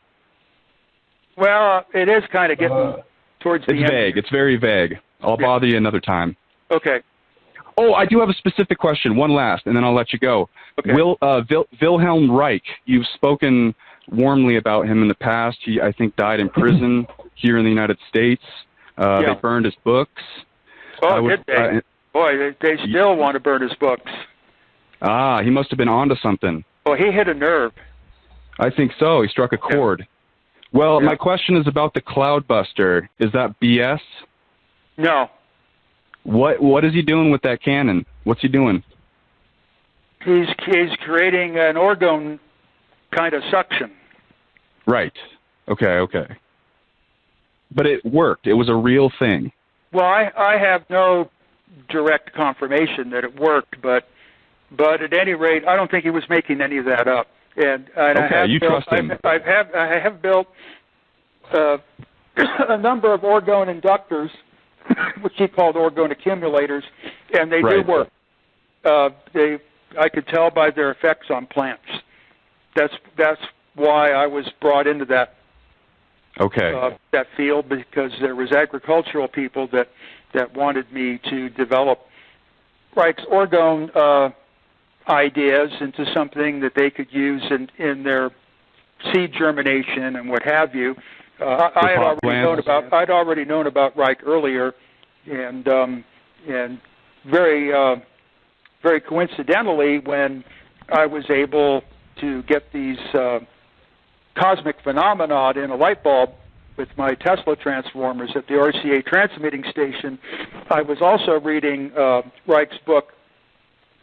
Well, it is kind of getting towards the end. It's vague. It's very vague. I'll bother you another time. Okay. Oh, I do have a specific question. One last, and then I'll let you go. Okay. Wilhelm Reich, you've spoken warmly about him in the past. He, I think, died in prison here in the United States. They burned his books. Oh, did they? Boy, they still want to burn his books. Ah, he must have been onto something. Well, he hit a nerve. I think so. He struck a chord. Well, my question is about the Cloudbuster. Is that BS? No. What is he doing with that cannon? What's he doing? He's creating an orgone kind of suction. Right. Okay. But it worked. It was a real thing. Well, I have no direct confirmation that it worked, but at any rate, I don't think he was making any of that up. And you trust him. I have built a number of orgone inductors, which he called orgone accumulators, and they do work. I could tell by their effects on plants. That's why I was brought into that. That field, because there was agricultural people that wanted me to develop Reich's orgone ideas into something that they could use in their seed germination and what have you. I'd already known about Reich earlier, and very coincidentally, when I was able to get these cosmic phenomena in a light bulb with my Tesla transformers at the RCA transmitting station, I was also reading Reich's book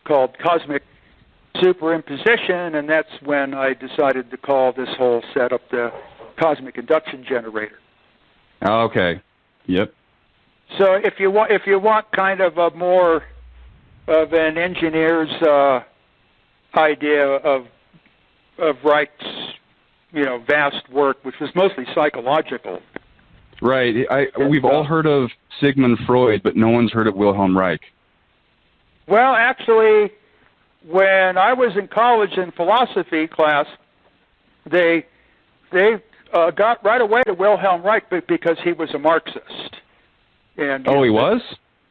called Cosmic Superimposition, and that's when I decided to call this whole setup the cosmic induction generator. Okay. Yep. So if you want kind of a more of an engineer's idea of Reich's vast work, which was mostly psychological. Right. We've all heard of Sigmund Freud, but no one's heard of Wilhelm Reich. Well, actually, when I was in college in philosophy class, they got right away to Wilhelm Reich because he was a Marxist. And he was?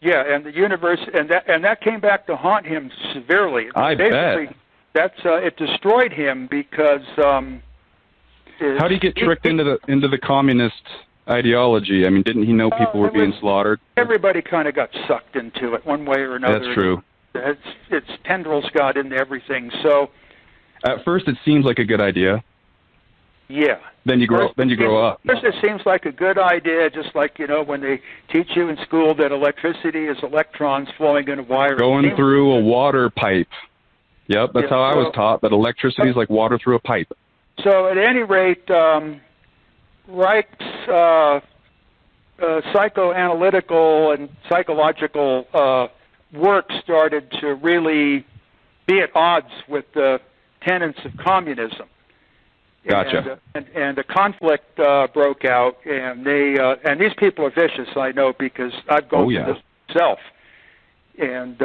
Yeah, and the universe, and that came back to haunt him severely. I bet. It destroyed him because. How do you get tricked into the communist ideology? I mean, didn't he know people were being slaughtered? Everybody kind of got sucked into it one way or another. That's true. Its tendrils got into everything. So. At first, it seems like a good idea. Yeah. Then you grow up. First, it seems like a good idea, just like when they teach you in school that electricity is electrons flowing in a wire. Going through a water pipe. Yep, that's how I was taught, that electricity is like water through a pipe. So at any rate, Reich's psychoanalytical and psychological work started to really be at odds with the tenets of communism. Gotcha. And a conflict broke out, and these people are vicious, I know, because I've gone through this myself. And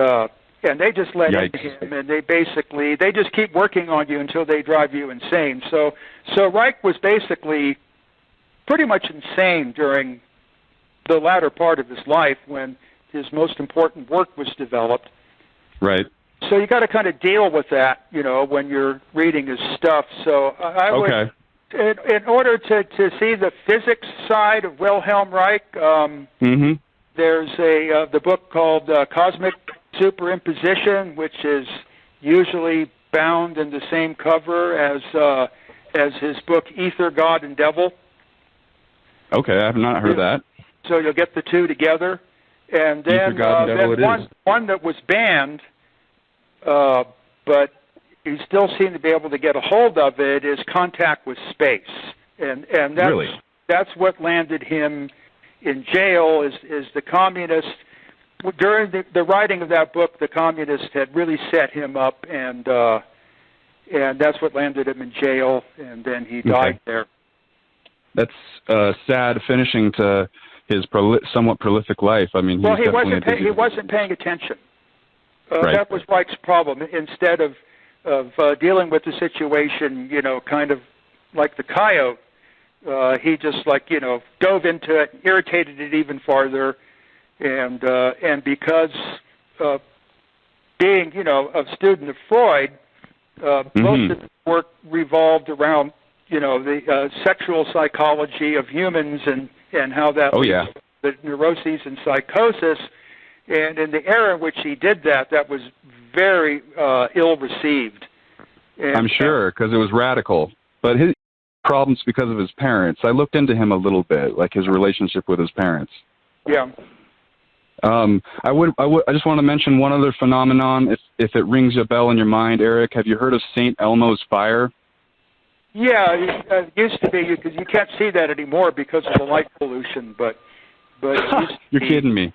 they just let into him, and they just keep working on you until they drive you insane. So Reich was basically pretty much insane during the latter part of his life when his most important work was developed. Right. So you got to kind of deal with that, when you're reading his stuff. So I would, in order to see the physics side of Wilhelm Reich, there's the book called Cosmic superimposition, which is usually bound in the same cover as his book Ether, God, and Devil. Okay, I have not heard of that. So you'll get the two together. And then, one that was banned, but you still seem to be able to get a hold of it, is Contact with Space. And that's what landed him in jail, is the communists. During the writing of that book, the communists had really set him up, and that's what landed him in jail, and then he died there. That's sad finishing to his somewhat prolific life. I mean, he wasn't paying attention. That was Reich's problem. Instead of dealing with the situation, kind of like the coyote, he just dove into it, irritated it even farther, and because being a student of Freud, most of his work revolved around the sexual psychology of humans and how that the neuroses and psychosis. And in the era in which he did that, that was very ill received. And, I'm sure, because it was radical. But his problems because of his parents. I looked into him a little bit, like his relationship with his parents. Yeah. I just want to mention one other phenomenon, if it rings a bell in your mind, Eric. Have you heard of St. Elmo's fire? Yeah, it used to be, because you can't see that anymore because of the light pollution. But you're kidding me.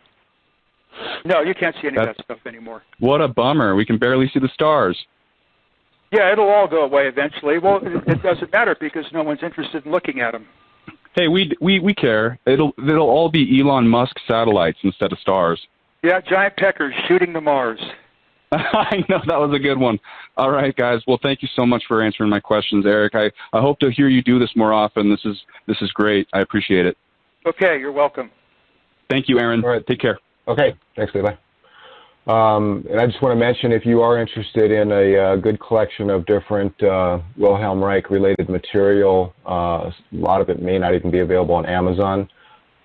No, you can't see any of that stuff anymore. What a bummer. We can barely see the stars. Yeah, it'll all go away eventually. Well, it doesn't matter because no one's interested in looking at them. Hey, we care. It'll all be Elon Musk satellites instead of stars. Yeah, giant peckers shooting to Mars. I know, that was a good one. All right, guys. Well, thank you so much for answering my questions, Eric. I hope to hear you do this more often. This is great. I appreciate it. Okay, you're welcome. Thank you, Aaron. All right. Take care. Okay. Thanks, Levi. And I just want to mention, if you are interested in a good collection of different Wilhelm Reich-related material, a lot of it may not even be available on Amazon,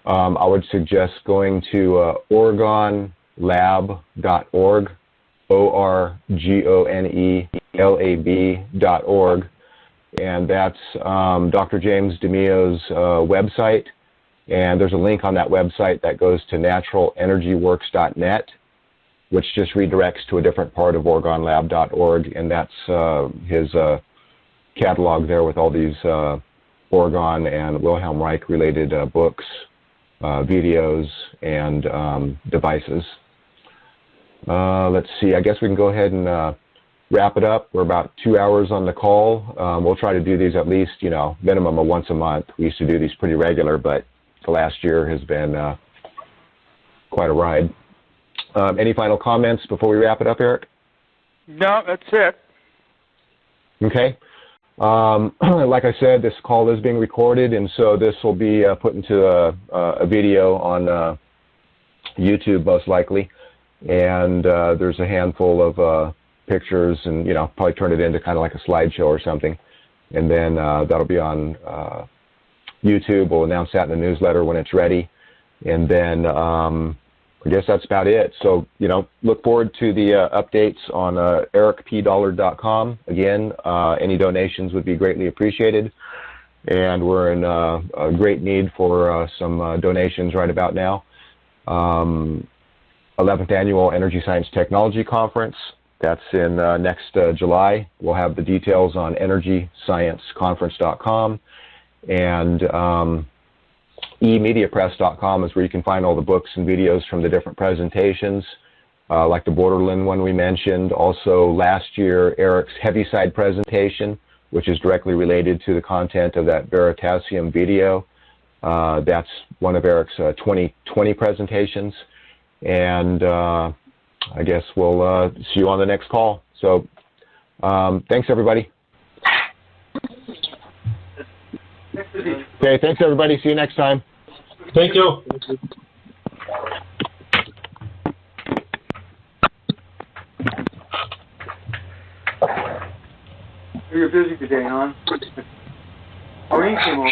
I would suggest going to orgonelab.org, orgonelab.org, and that's Dr. James DeMio's website. And there's a link on that website that goes to naturalenergyworks.net, which just redirects to a different part of orgonlab.org, and that's his catalog there with all these Orgon and Wilhelm Reich related books, videos, and devices. Let's see, I guess we can go ahead and wrap it up. We're about 2 hours on the call. We'll try to do these at least, minimum of once a month. We used to do these pretty regular, but the last year has been quite a ride. Any final comments before we wrap it up, Eric? No, that's it. Okay. Like I said, this call is being recorded, and so this will be put into a video on YouTube most likely. And there's a handful of pictures, and probably turn it into kind of like a slideshow or something. And then that'll be on YouTube. We'll announce that in the newsletter when it's ready. And then I guess that's about it. So, look forward to the updates on ericpdollard.com. Again, any donations would be greatly appreciated. And we're in a great need for some donations right about now. 11th Annual Energy Science Technology Conference. That's in next July. We'll have the details on energyscienceconference.com. And emediapress.com is where you can find all the books and videos from the different presentations, like the Borderland one we mentioned. Also, last year, Eric's Heaviside presentation, which is directly related to the content of that Veritasium video. That's one of Eric's 2020 presentations. And I guess we'll see you on the next call. So thanks, everybody. Okay, thanks, everybody. See you next time. Thank you. You're busy today, huh? Maureen came over.